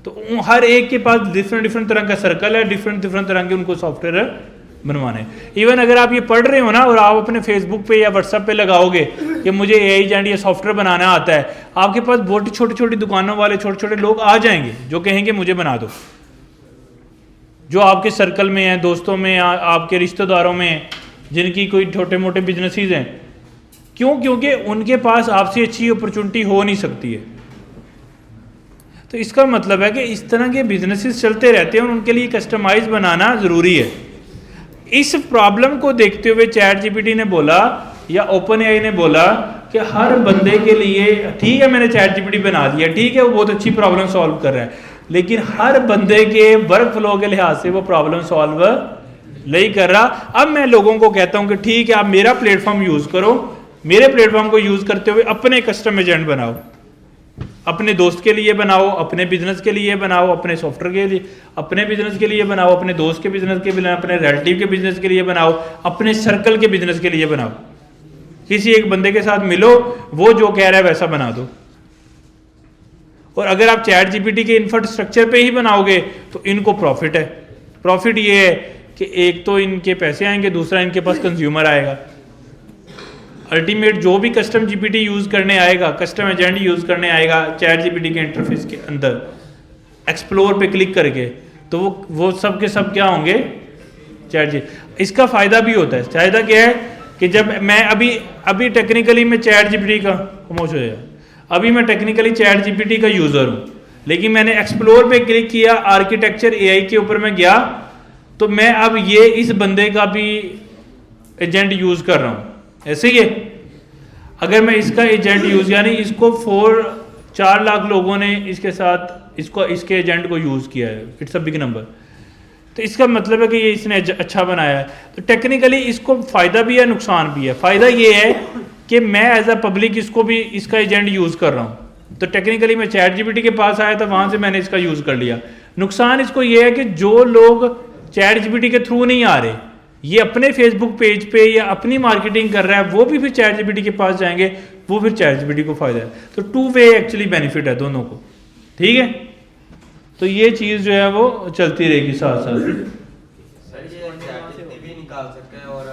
तो हर एक के पास डिफरेंट तरह का सर्कल है, डिफरेंट तरह के उनको सॉफ्टवेयर बनवाने। इवन अगर आप ये पढ़ रहे हो ना, और आप अपने फेसबुक पे या व्हाट्सएप पे लगाओगे कि मुझे एआई एजेंट ये सॉफ्टवेयर बनाना आता है, आपके पास बहुत छोटी दुकानों वाले छोटे लोग आ जाएंगे जो कहेंगे मुझे बना दो। जो आपके सर्कल में हैं, दोस्तों में, आपके रिश्तेदारों में, जिनकी कोई छोटे मोटे बिजनेसेस हैं। क्यों? क्योंकि उनके पास आपसे अच्छी अपॉर्चुनिटी हो नहीं सकती है। तो इसका मतलब है कि इस तरह के बिजनेसेस चलते रहते हैं और उनके लिए कस्टमाइज बनाना ज़रूरी है। इस प्रॉब्लम को देखते हुए चैट जीपीटी ने बोला या ओपन एआई ने बोला कि हर बंदे के लिए, ठीक है मैंने चैट जीपीटी बना दिया, ठीक है वो बहुत अच्छी प्रॉब्लम सॉल्व कर रहा है, लेकिन हर बंदे के वर्क फ्लो के लिहाज से वो प्रॉब्लम सॉल्व नहीं कर रहा। अब मैं लोगों को कहता हूं कि ठीक है आप मेरा प्लेटफॉर्म यूज़ करो, मेरे प्लेटफॉर्म को यूज़ करते हुए अपने कस्टम एजेंट बनाओ, अपने दोस्त के लिए बनाओ, अपने बिजनेस के लिए बनाओ, अपने सॉफ्टवेयर के लिए, अपने बिजनेस के लिए बनाओ, अपने दोस्त के बिजनेस के लिए, अपने रिलेटिव के बिजनेस के लिए बनाओ, अपने सर्कल के बिजनेस के लिए बनाओ। किसी एक बंदे के साथ मिलो, वो जो कह रहा है वैसा बना दो। और अगर आप चैट जीपीटी के इंफ्रास्ट्रक्चर पे ही बनाओगे तो इनको प्रॉफिट है। प्रॉफिट ये है कि एक तो इनके पैसे आएंगे, दूसरा इनके पास कंज्यूमर आएगा। अल्टीमेट जो भी कस्टम जीपीटी यूज़ करने आएगा, कस्टम एजेंट यूज़ करने आएगा चैट जीपीटी के इंटरफेस के अंदर, एक्सप्लोर पे क्लिक करके, तो वो सब के सब क्या होंगे? चैट जी। इसका फ़ायदा भी होता है। फ़ायदा क्या है कि जब मैं अभी टेक्निकली मैं चैट जीपीटी का खामोश हो जाएगा, अभी मैं टेक्निकली चैट जीपीटी का यूज़र हूँ, लेकिन मैंने एक्सप्लोर पे क्लिक किया, आर्किटेक्चर एआई के ऊपर मैं गया, तो मैं अब ये इस बंदे का भी एजेंट यूज़ कर रहा हूँ। ऐसे ही है, अगर मैं इसका एजेंट यूज़, यानी इसको 4 लाख लोगों ने इसके साथ इसके एजेंट को यूज़ किया है, इट्स अ बिग नंबर। तो इसका मतलब है कि ये इसने अच्छा बनाया है। तो टेक्निकली इसको फ़ायदा भी है, नुकसान भी है। फ़ायदा ये है कि मैं एज अ पब्लिक इसको भी, इसका एजेंट यूज़ कर रहा हूँ, तो टेक्निकली मैं चैट जीपीटी के पास आया था, वहाँ से मैंने इसका यूज़ कर लिया। नुकसान इसको ये है कि जो लोग चैट जीपीटी के थ्रू नहीं आ रहे, ये अपने फेसबुक पेज पे या अपनी मार्केटिंग कर रहा है, वो भी फिर चैट जीपीटी के पास जाएंगे, वो फिर चैट जीपीटी को फ़ायदा है। तो 2 वे एक्चुअली बेनिफिट है दोनों को, ठीक है। तो ये चीज़ जो है वो चलती रहेगी साथ साथ। सर ये चैट भी निकाल सकते हैं और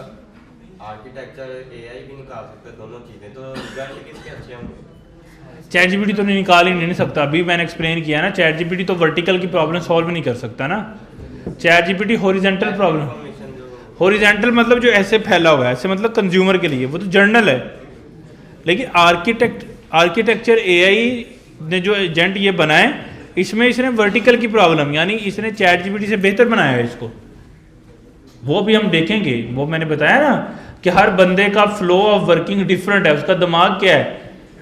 आर्किटेक्चर एआई भी निकाल सकते हैं, दोनों चीज़ें, तो रिजल्ट किसके अच्छे होंगे? चैट जीपीटी तो निकाल ही नहीं सकता। अभी मैंने एक्सप्लेन किया ना, चैट जीपीटी तो वर्टिकल की प्रॉब्लम सॉल्व नहीं कर सकता ना। Chat GPT horizontal problem, horizontal मतलब जो ऐसे फैला हुआ है, ऐसे मतलब कंज्यूमर के लिए, वो तो जर्नल है। लेकिन आर्किटेक्चर एआई ने जो एजेंट ये बनाए, इसमें इसने वर्टिकल की प्रॉब्लम, यानी इसने चैट जीपीटी से बेहतर बनाया है इसको। वो भी हम देखेंगे, वो मैंने बताया ना कि हर बंदे का फ्लो ऑफ वर्किंग डिफरेंट है, उसका दिमाग क्या है,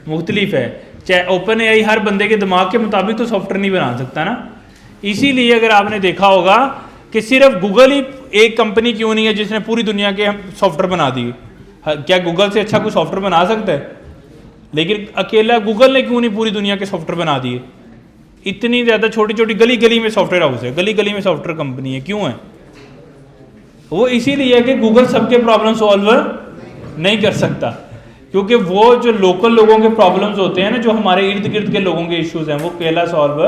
मुख्तलिफ है। चाहे ओपन एआई हर बंदे के दिमाग के मुताबिक तो सॉफ्टवेयर नहीं बना सकता ना। इसीलिए अगर आपने देखा होगा कि सिर्फ गूगल ही एक कंपनी क्यों नहीं है जिसने पूरी दुनिया के सॉफ्टवेयर बना दिए। क्या गूगल से अच्छा कोई सॉफ्टवेयर बना सकता है? लेकिन अकेला गूगल ने क्यों नहीं पूरी दुनिया के सॉफ्टवेयर बना दिए? इतनी ज़्यादा छोटी छोटी गली गली में सॉफ्टवेयर हाउस है, गली गली में सॉफ्टवेयर कंपनी है, क्यों है? वो इसीलिए है कि गूगल सबके प्रॉब्लम सॉल्व नहीं कर सकता, क्योंकि वो जो लोकल लोगों के प्रॉब्लम्स होते हैं ना, जो हमारे इर्द गिर्द के लोगों के इश्यूज हैं, वो अकेला सॉल्व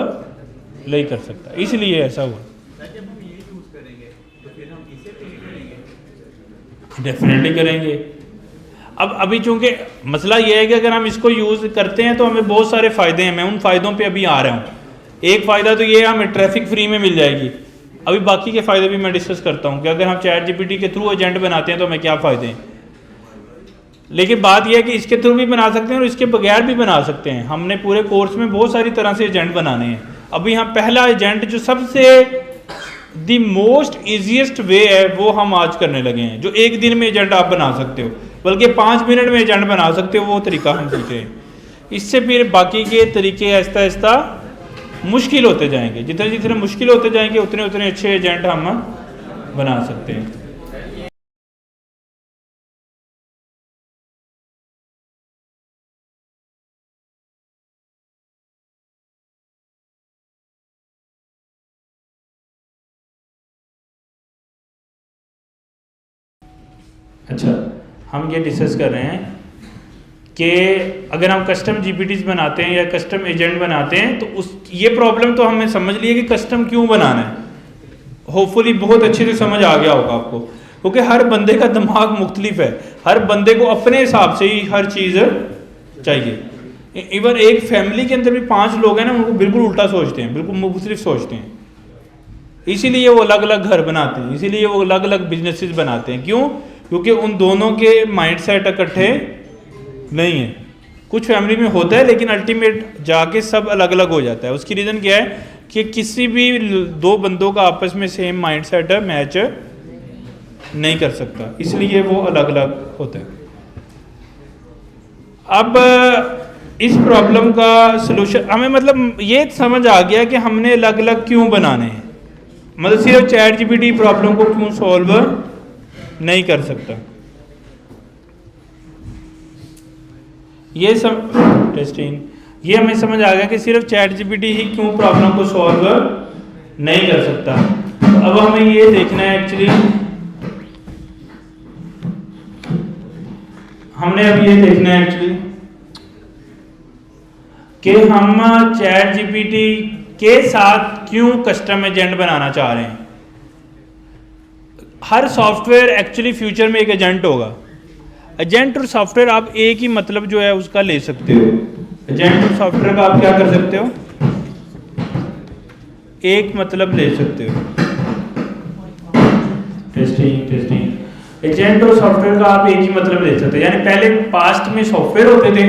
नहीं कर सकता, इसलिए ऐसा हुआ। डेफिनेटली करेंगे। अब अभी चूंकि मसला ये है कि अगर हम इसको यूज़ करते हैं तो हमें बहुत सारे फ़ायदे हैं, मैं उन फ़ायदों पे अभी आ रहा हूँ। एक फ़ायदा तो ये है हमें ट्रैफिक फ्री में मिल जाएगी, अभी बाकी के फ़ायदे भी मैं डिस्कस करता हूँ कि अगर हम चैट जीपीटी के थ्रू एजेंट बनाते हैं तो हमें क्या फ़ायदे हैं। लेकिन बात यह है कि इसके थ्रू भी बना सकते हैं और इसके बगैर भी बना सकते हैं। हमने पूरे कोर्स में बहुत सारी तरह से एजेंट बनाने हैं। अभी हम पहला एजेंट जो सबसे दी मोस्ट ईजीएस्ट वे है वो हम आज करने लगे हैं, जो एक दिन में एजेंट आप बना सकते हो, बल्कि 5 मिनट में एजेंट बना सकते हो, वो तरीका हम सीख रहे हैं। इससे फिर बाकी के तरीके आहिस्ता आहिस्ता मुश्किल होते जाएंगे, जितने जितने मुश्किल होते जाएंगे उतने उतने अच्छे एजेंट हम बना सकते हैं। अच्छा, हम ये डिस्कस कर रहे हैं कि अगर हम कस्टम जीपीटीज बनाते हैं या कस्टम एजेंट बनाते हैं तो उस ये प्रॉब्लम तो हमने समझ ली है कि कस्टम क्यों बनाना है। होपफुली बहुत अच्छे से समझ आ गया होगा आपको, क्योंकि हर बंदे का दिमाग मुख्तलिफ है, हर बंदे को अपने हिसाब से ही हर चीज़ चाहिए। इवन एक फैमिली के अंदर भी 5 लोग हैं ना, उनको बिल्कुल उल्टा सोचते हैं, बिल्कुल मुख्तलिफ सोचते हैं। इसीलिए वो अलग अलग घर बनाते हैं, इसीलिए वो अलग अलग बिजनेसेस बनाते हैं। क्यों? क्योंकि उन दोनों के माइंडसेट इकट्ठे नहीं है। कुछ फैमिली में होता है लेकिन अल्टीमेट जाके सब अलग अलग हो जाता है। उसकी रीज़न क्या है कि किसी भी दो बंदों का आपस में सेम माइंडसेट मैच नहीं कर सकता, इसलिए वो अलग अलग होता है। अब इस प्रॉब्लम का सलूशन हमें मतलब ये समझ आ गया कि हमने अलग अलग क्यों बनाने हैं, मतलब सिर्फ चैट जीपीटी प्रॉब्लम को क्यों सॉल्व नहीं कर सकता। ये सब टेस्टिंग ये हमें समझ आ गया कि सिर्फ चैट जीपीटी ही क्यों प्रॉब्लम को सॉल्व नहीं कर सकता। तो अब हमें ये देखना है एक्चुअली, हमने अब ये देखना है एक्चुअली कि हम चैट जीपीटी के साथ क्यों कस्टम एजेंट बनाना चाह रहे हैं। हर सॉफ्टवेयर एक्चुअली फ्यूचर में एक एजेंट होगा। एजेंट और सॉफ्टवेयर आप एक ही मतलब जो है उसका ले सकते हो। एजेंट और सॉफ्टवेयर का आप क्या कर सकते हो, एक मतलब ले सकते हो। टेस्टिंग एजेंट और सॉफ्टवेयर का आप एक ही मतलब ले सकते हो। यानी पहले पास्ट में सॉफ्टवेयर होते थे,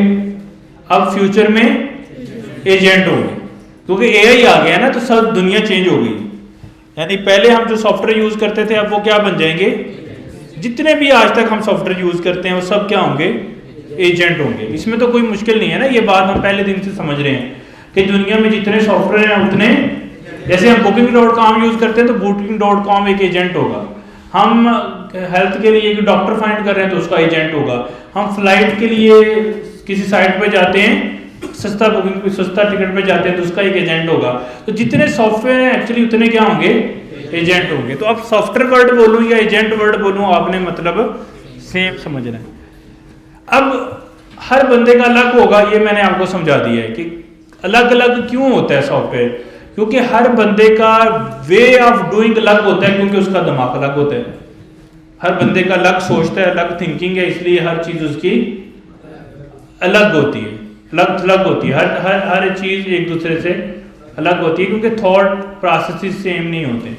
अब फ्यूचर में एजेंट हो गए, क्योंकि एआई आ गया ना, तो सब दुनिया चेंज हो गई। यानी पहले हम जो सॉफ्टवेयर यूज करते थे अब वो क्या बन जाएंगे, जितने भी आज तक हम सॉफ्टवेयर यूज करते हैं वो सब क्या होंगे, एजेंट होंगे। इसमें तो कोई मुश्किल नहीं है ना, ये बात हम पहले दिन से समझ रहे हैं कि दुनिया में जितने सॉफ्टवेयर हैं उतने, जैसे हम booking.com यूज करते हैं तो booking.com एक एजेंट होगा। हम हेल्थ के लिए डॉक्टर फाइंड कर रहे हैं तो उसका एजेंट होगा। हम फ्लाइट के लिए किसी साइट पे जाते हैं, सस्ता टिकट पे जाते हैं तो उसका एक एजेंट होगा। तो जितने सॉफ्टवेयर हैं एक्चुअली उतने क्या होंगे, एजेंट होंगे। तो अब सॉफ्टवेयर वर्ड बोलूं या एजेंट वर्ड बोलूं, आपने मतलब सेम समझना है। अब हर बंदे का अलग होगा, ये मैंने आपको समझा दिया है कि अलग अलग क्यों होता है सॉफ्टवेयर, क्योंकि हर बंदे का वे ऑफ डूइंग अलग होता है, क्योंकि उसका दिमाग अलग होता है। हर बंदे का अलग सोचता है, अलग थिंकिंग है, इसलिए हर चीज उसकी अलग होती है, अलग होती है। हर चीज एक दूसरे से अलग होती है, क्योंकि थॉट प्रोसेसेस सेम नहीं होते।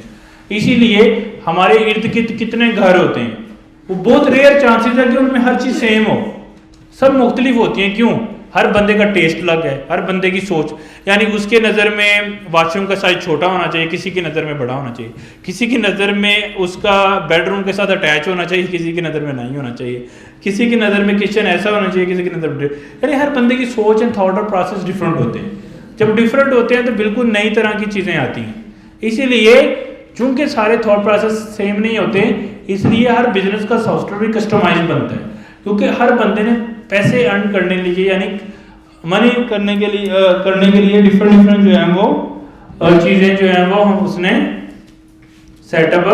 इसीलिए हमारे इर्द गिर्द कितने घर होते हैं, वो बहुत रेयर चांसेस है कि उनमें हर चीज सेम हो, सब मुख्तलिफ होती हैं। क्यों? हर बंदे का टेस्ट अलग है, हर बंदे की सोच, यानी उसके नज़र में वॉशरूम का साइज छोटा होना चाहिए, किसी की नज़र में बड़ा होना चाहिए, किसी की नज़र में उसका बेडरूम के साथ अटैच होना चाहिए, किसी की नज़र में नहीं होना चाहिए, किसी की नज़र में किचन ऐसा होना चाहिए, किसी की नज़र में, यानी हर बंदे की सोच एंड थॉट और प्रोसेस डिफरेंट होते हैं। जब डिफरेंट होते हैं तो बिल्कुल नई तरह की चीज़ें आती हैं। इसीलिए चूंकि सारे थॉट प्रोसेस सेम नहीं होते, इसलिए हर बिजनेस का सॉफ्टवेयर भी कस्टमाइज बनता है, क्योंकि हर बंदे ने पैसे अर्न करने के लिए, यानी मनी करने के लिए डिफरेंट जो है वो चीज़ें जो है वो हम उसने सेटअप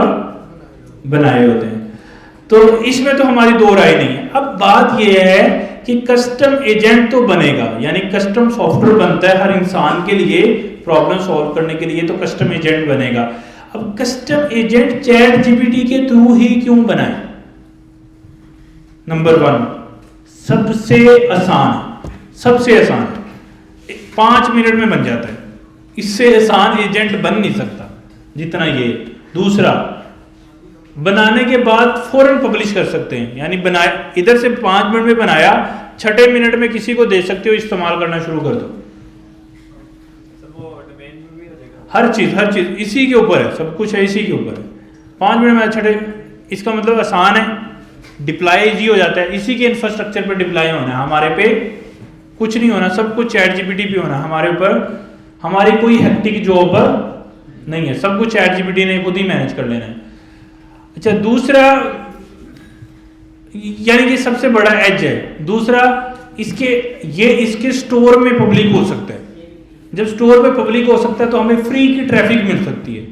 बनाए होते हैं। तो इसमें तो हमारी दो राय नहीं है। अब बात यह है कि कस्टम एजेंट तो बनेगा, यानी कस्टम सॉफ्टवेयर बनता है हर इंसान के लिए प्रॉब्लम सॉल्व करने के लिए, तो कस्टम एजेंट बनेगा। अब कस्टम एजेंट चैट जीपीटी के थ्रू ही क्यों बनाए? नंबर 1, सबसे आसान 5 मिनट में बन जाता है, इससे आसान एजेंट बन नहीं सकता जितना ये। दूसरा, बनाने के बाद फौरन पब्लिश कर सकते हैं, यानी बनाए इधर से 5 मिनट में बनाया, 6 मिनट में किसी को दे सकते हो, इस्तेमाल करना शुरू कर दो। हर चीज इसी के ऊपर है, सब कुछ है इसी के ऊपर है। 5 मिनट में 6, इसका मतलब आसान है, डिप्लाई इजी हो जाता है। इसी के इंफ्रास्ट्रक्चर पे डिप्लाई होना है, हमारे पे कुछ नहीं होना, सब कुछ चैट जीपीटी पे होना है हमारे ऊपर। हमारी कोई हेक्टिक जॉब नहीं है, सब कुछ चैट जीपीटी ने खुद ही मैनेज कर लेना है। अच्छा, दूसरा, यानी कि सबसे बड़ा एज है। दूसरा, इसके स्टोर में पब्लिक हो सकता है। जब स्टोर पे पब्लिक हो सकता है तो हमें फ्री की ट्रैफिक मिल सकती है,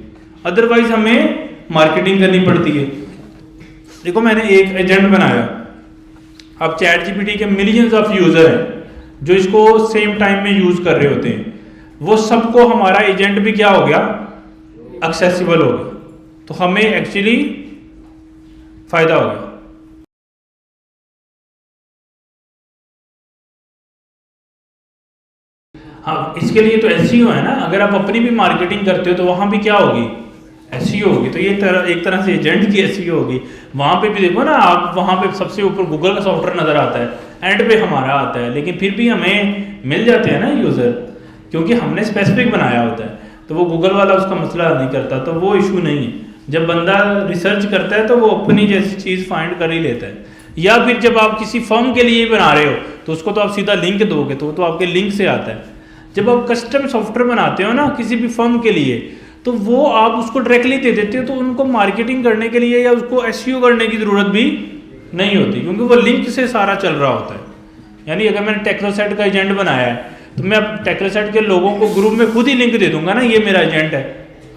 अदरवाइज हमें मार्केटिंग करनी पड़ती है। देखो, मैंने एक एजेंट बनाया, अब चैट जीपीटी के मिलियंस ऑफ यूजर हैं जो इसको सेम टाइम में यूज कर रहे होते हैं, वो सबको हमारा एजेंट भी क्या हो गया, एक्सेसिबल हो गया, तो हमें एक्चुअली फायदा हो गया। हाँ, इसके लिए तो एसईओ है ना, अगर आप अपनी भी मार्केटिंग करते हो तो वहां भी क्या होगी, एसईओ होगी, तो ये एक तरह से एजेंट की एसईओ होगी। वहाँ पे भी देखो ना आप, वहाँ पे सबसे ऊपर गूगल का सॉफ्टवेयर नज़र आता है, एंड पे हमारा आता है, लेकिन फिर भी हमें मिल जाते हैं ना यूज़र, क्योंकि हमने स्पेसिफिक बनाया होता है। तो वो गूगल वाला उसका मसला नहीं करता, तो वो इशू नहीं है। जब बंदा रिसर्च करता है तो वो अपनी जैसी चीज़ फाइंड कर ही लेता है। या फिर जब आप किसी फर्म के लिए बना रहे हो तो उसको तो आप सीधा लिंक दोगे, तो वो तो आपके लिंक से आता है। जब आप कस्टम सॉफ्टवेयर बनाते हो ना किसी भी फर्म के लिए, तो वो आप उसको डायरेक्टली दे देते हो, तो उनको मार्केटिंग करने के लिए या उसको एसईओ करने की ज़रूरत भी नहीं होती, क्योंकि वो लिंक से सारा चल रहा होता है। यानी अगर मैंने टेक्नोसेट का एजेंट बनाया है तो मैं अब टेक्नोसेट के लोगों को ग्रुप में खुद ही लिंक दे दूंगा ना, ये मेरा एजेंट है,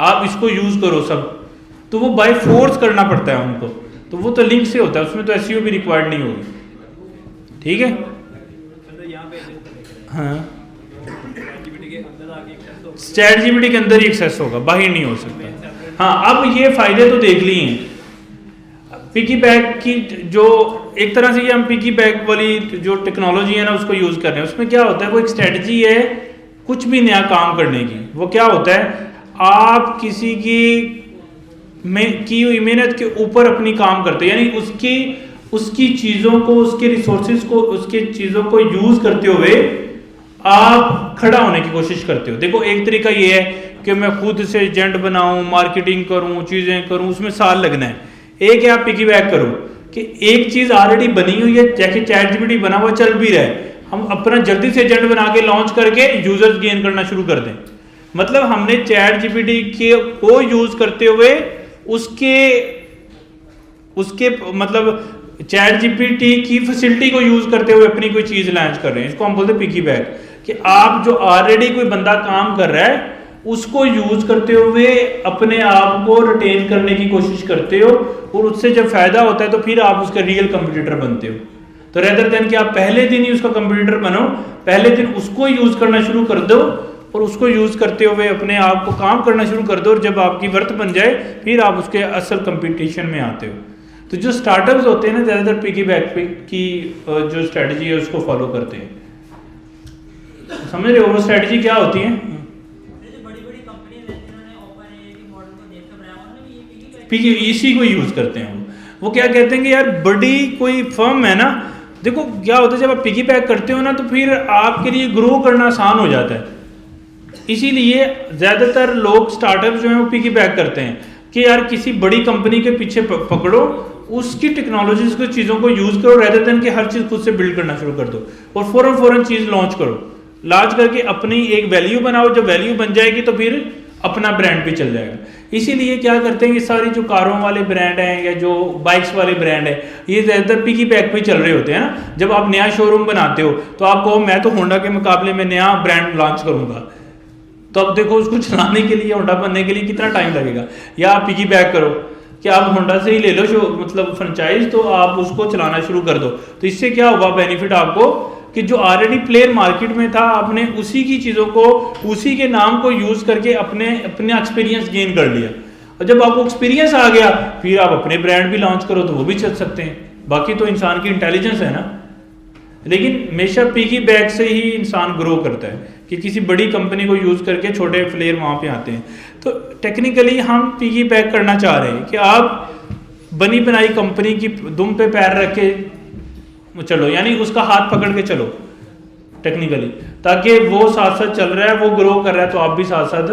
आप इसको यूज़ करो सब। तो वो बाय फोर्स करना पड़ता है उनको, तो वो तो लिंक से होता है, उसमें तो एसईओ भी रिक्वायर्ड नहीं होगी। ठीक है, हाँ चैट जीपीटी के अंदर ही एक्सेस होगा, बाहर नहीं हो सकता। हाँ, अब ये फायदे तो देख लिए हैं पिकी बैग की, जो एक तरह से ये हम पिकी बैग वाली जो टेक्नोलॉजी है ना उसको यूज़ कर रहे हैं। उसमें क्या होता है, वो एक स्ट्रेटजी है कुछ भी नया काम करने की। वो क्या होता है, आप किसी की हुई मेहनत के ऊपर अपनी काम करते हैं, यानी उसकी चीज़ों को, उसके रिसोर्सेज को, उसके चीज़ों को यूज़ करते हुए आप खड़ा होने की कोशिश करते हो। देखो एक तरीका ये है कि मैं खुद से एजेंट बनाऊं, मार्केटिंग करूं, चीज़ें करूं, उसमें साल लगना है। एक है आप पिकी बैक करो कि एक चीज़ ऑलरेडी बनी हुई है, जैसे चैट जीपीटी बना हुआ चल भी रहा है, हम अपना जल्दी से एजेंट बना के लॉन्च करके यूजर्स गेन करना शुरू कर दें। मतलब हमने चैट जीपीटी को यूज़ करते हुए उसके मतलब चैट जीपीटी की फैसिलिटी को यूज़ करते हुए अपनी कोई चीज़ लॉन्च कर रहे हैं। इसको हम बोलते हैं पिकी बैक, कि आप जो ऑलरेडी कोई बंदा काम कर रहा है उसको यूज करते हुए अपने आप को रिटेन करने की कोशिश करते हो, और उससे जब फायदा होता है तो फिर आप उसके रियल कंपटीटर बनते हो। तो रेदर देन कि आप पहले दिन ही उसका कंपटीटर बनो, पहले दिन उसको यूज करना शुरू कर दो और उसको यूज करते हुए अपने आप को काम करना शुरू कर दो, और जब आपकी वर्थ बन जाए फिर आप उसके असल कंपटीशन में आते हो। तो जो स्टार्टअप्स होते हैं ना, ज़्यादातर पिकी बैक की जो स्ट्रेटजी है उसको फॉलो करते हैं। समझ रहे हो वो स्ट्रेटजी क्या होती है? इसी को यूज करते हैं। वो क्या कहते हैं कि यार बड़ी कोई फर्म है ना, देखो क्या होता है जब आप पिगी बैक करते हो ना तो फिर आपके लिए ग्रो करना आसान हो जाता है। इसीलिए ज़्यादातर लोग स्टार्टअप जो है वो पिगी बैक करते हैं कि यार किसी बड़ी कंपनी के पीछे पकड़ो, उसकी टेक्नोलॉजीज को, चीज़ों को यूज़ करो, रेदर देन कि हर चीज़ खुद से बिल्ड करना शुरू कर दो और फ़ौरन चीज़ लॉन्च करो। लॉन्च करके अपनी एक वैल्यू बनाओ, जब वैल्यू बन जाएगी तो फिर अपना ब्रांड भी चल जाएगा। इसीलिए क्या करते हैं, ये सारी जो कारों वाले ब्रांड हैं या जो बाइक्स वाले ब्रांड है, ये ज़्यादातर पिगी बैक पे चल रहे होते हैं ना। जब आप नया शोरूम बनाते हो तो आप कहो मैं तो होंडा के मुकाबले में नया ब्रांड लॉन्च करूंगा, तो अब देखो उसको चलाने के लिए, होंडा बनने के लिए कितना टाइम लगेगा। या आप पिगी बैक करो कि आप होंडा से ही ले लो मतलब फ्रेंचाइज, तो आप उसको चलाना शुरू कर दो। तो इससे क्या होगा बेनिफिट आपको कि जो ऑलरेडी प्लेयर मार्केट में था, आपने उसी की चीज़ों को, उसी के नाम को यूज़ करके अपना एक्सपीरियंस गेन कर लिया, और जब आपको एक्सपीरियंस आ गया फिर आप अपने ब्रांड भी लॉन्च करो तो वो भी चल सकते हैं। बाकी तो इंसान की इंटेलिजेंस है ना। लेकिन हमेशा पिगी बैक से ही इंसान ग्रो करता है कि किसी बड़ी कंपनी को यूज़ करके छोटे प्लेयर वहाँ पे आते हैं। तो टेक्निकली हम पिगी बैक करना चाह रहे हैं कि आप बनी बनाई कंपनी की दुम पे पैर रख के चलो, यानी उसका हाथ पकड़ के चलो टेक्निकली, ताकि वो साथ साथ चल रहा है, वो ग्रो कर रहा है तो आप भी साथ साथ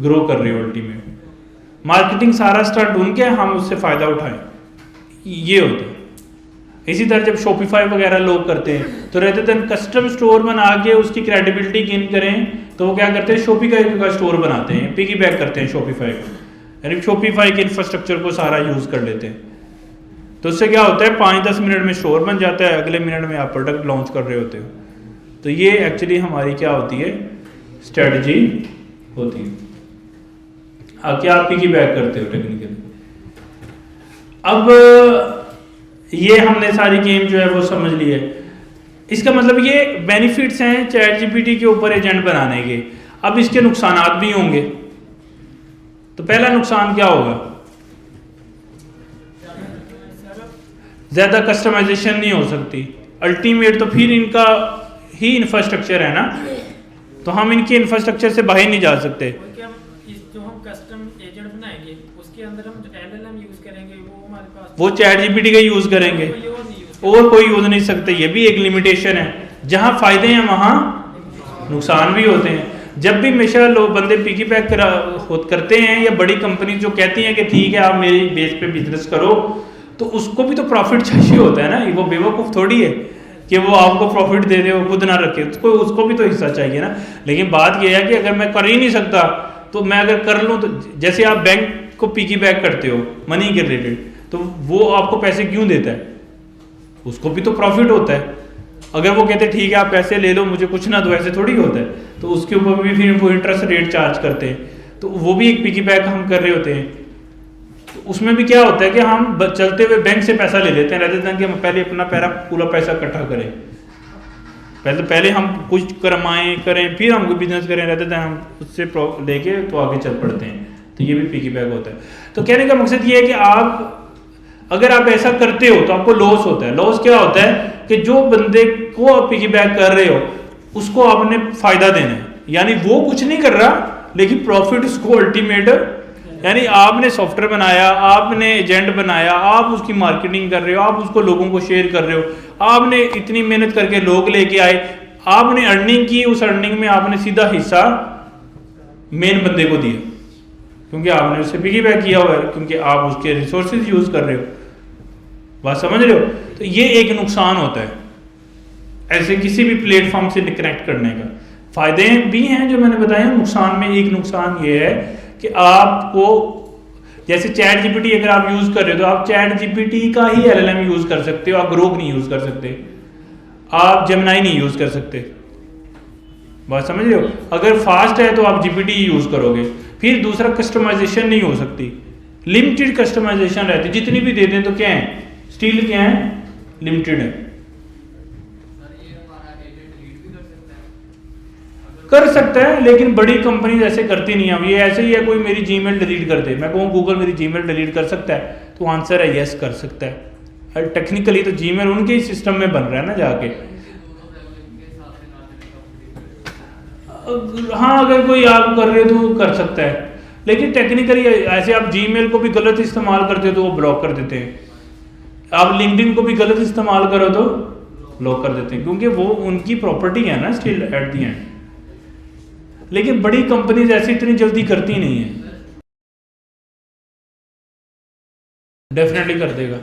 ग्रो कर रहे हो। अल्टीमेट मार्केटिंग सारा स्टार्ट उनके, हम उससे फ़ायदा उठाएं, ये होता है। इसी तरह जब शॉपिफाई वगैरह लोग करते हैं तो रहते थे कस्टम स्टोर बना के उसकी क्रेडिबिलिटी गेन करें, तो वो क्या करते हैं शॉपिफाई का स्टोर बनाते हैं, पिगी बैक करते हैं शॉपिफाई को, यानी शॉपिफाई के इंफ्रास्ट्रक्चर को सारा यूज़ कर लेते हैं। तो उससे क्या होता है 5-10 मिनट में स्टोर बन जाता है, अगले मिनट में आप प्रोडक्ट लॉन्च कर रहे होते हो। तो ये एक्चुअली हमारी क्या होती है, स्ट्रेटजी होती है। क्या आप पिगी बैक करते हो टेक्निकली। अब ये हमने सारी गेम जो है वो समझ ली है। इसका मतलब ये बेनिफिट्स हैं चैट जीपीटी के ऊपर एजेंट बनाने के। अब इसके नुकसान भी होंगे। तो पहला नुकसान क्या होगा, ज़्यादा कस्टमाइजेशन नहीं हो सकती। अल्टीमेट तो फिर इनका ही इंफ्रास्ट्रक्चर है ना, तो हम इनके इंफ्रास्ट्रक्चर से बाहर नहीं जा सकते। जो हम कस्टम एजेंट एजेंट बनाएंगे उसके अंदर हम जो LLM यूज करेंगे वो हमारे पास वो चैट जीपीटी का यूज करेंगे, कोई और नहीं यूज और कोई यूज नहीं सकते। ये भी एक लिमिटेशन है। जहां फायदे हैं वहां नुकसान भी होते हैं। जब भी हमेशा लोग बंदे पिकी पैक करते हैं या बड़ी कंपनी जो कहती हैं कि ठीक है आप मेरी बेस पे बिजनेस करो, तो उसको भी तो प्रॉफिट चाहिए होता है ना। वो बेवकूफ़ थोड़ी है कि वो आपको प्रॉफिट दे दे, वो खुद ना रखे, उसको भी तो हिस्सा चाहिए ना। लेकिन बात यह है कि अगर मैं कर ही नहीं सकता तो मैं अगर कर लूँ, तो जैसे आप बैंक को पिकी बैक करते हो मनी के रिलेटेड, तो वो आपको पैसे क्यों देता है? उसको भी तो प्रॉफिट होता है। अगर वो कहते ठीक है आप पैसे ले लो मुझे कुछ ना दो, ऐसे थोड़ी होता है। तो उसके ऊपर भी फिर वो इंटरेस्ट रेट चार्ज करते हैं, तो वो भी एक पिकी बैक हम कर रहे होते हैं। तो उसमें भी क्या होता है कि हम चलते हुए बैंक से पैसा ले लेते हैं, रहते हैं कि हम पहले अपना पूरा पैसा इकट्ठा करें, पहले हम कुछ कमाएं करें फिर हम बिजनेस करें, रहते थे हम उससे लेके तो आगे चल पड़ते हैं। तो ये भी पिकी बैक होता है। तो कहने का मकसद ये है कि आप अगर आप ऐसा करते हो तो आपको लॉस होता है। लॉस क्या होता है कि जो बंदे को आप पिकी बैक कर रहे हो उसको आपने फायदा देना है, यानी वो कुछ नहीं कर रहा लेकिन प्रॉफिट उसको अल्टीमेट, यानी आपने सॉफ्टवेयर बनाया, आपने एजेंट बनाया, आप उसकी मार्केटिंग कर रहे हो, आप उसको लोगों को शेयर कर रहे हो, आपने इतनी मेहनत करके लोग लेके आए, आपने अर्निंग की, उस अर्निंग में आपने सीधा हिस्सा मेन बंदे को दिया क्योंकि आपने उससे पिकी बैक किया हुआ है, क्योंकि आप उसके रिसोर्सेज यूज कर रहे हो। बात समझ रहे हो? तो ये एक नुकसान होता है ऐसे किसी भी प्लेटफॉर्म से कनेक्ट करने का। फायदे भी हैं जो मैंने बताया, नुकसान में एक नुकसान ये है कि आपको जैसे चैट जीपीटी अगर आप यूज कर रहे हो तो आप चैट जीपीटी का ही LLM यूज कर सकते हो, आप ग्रोक नहीं यूज कर सकते, आप जेमिनाई नहीं यूज कर सकते। बात समझ रहे हो? अगर फास्ट है तो आप जीपीटी यूज करोगे। फिर दूसरा कस्टमाइजेशन नहीं हो सकती, लिमिटेड कस्टमाइजेशन रहती, जितनी भी दे दें तो क्या है, स्टिल क्या है, लिमिटेड है। कर सकता है लेकिन बड़ी कंपनी ऐसे करती नहीं है। अब ये ऐसे ही है कोई मेरी जीमेल डिलीट कर दे, मैं कहूँ गूगल मेरी जीमेल डिलीट कर सकता है, तो आंसर है यस कर सकता है। टेक्निकली तो जीमेल उनके ही सिस्टम में बन रहा है ना जाके। हाँ अगर कोई आप कर रहे हो तो कर सकता है, लेकिन टेक्निकली ऐसे आप जीमेल को भी गलत इस्तेमाल करते हो तो वो ब्लॉक कर देते हैं, आप लिंक्डइन को भी गलत इस्तेमाल करो तो ब्लॉक कर देते हैं, क्योंकि वो उनकी प्रॉपर्टी है ना स्टिल एट दी एंड। लेकिन बड़ी कंपनीज ऐसे इतनी जल्दी करती नहीं है। डेफिनेटली कर देगा,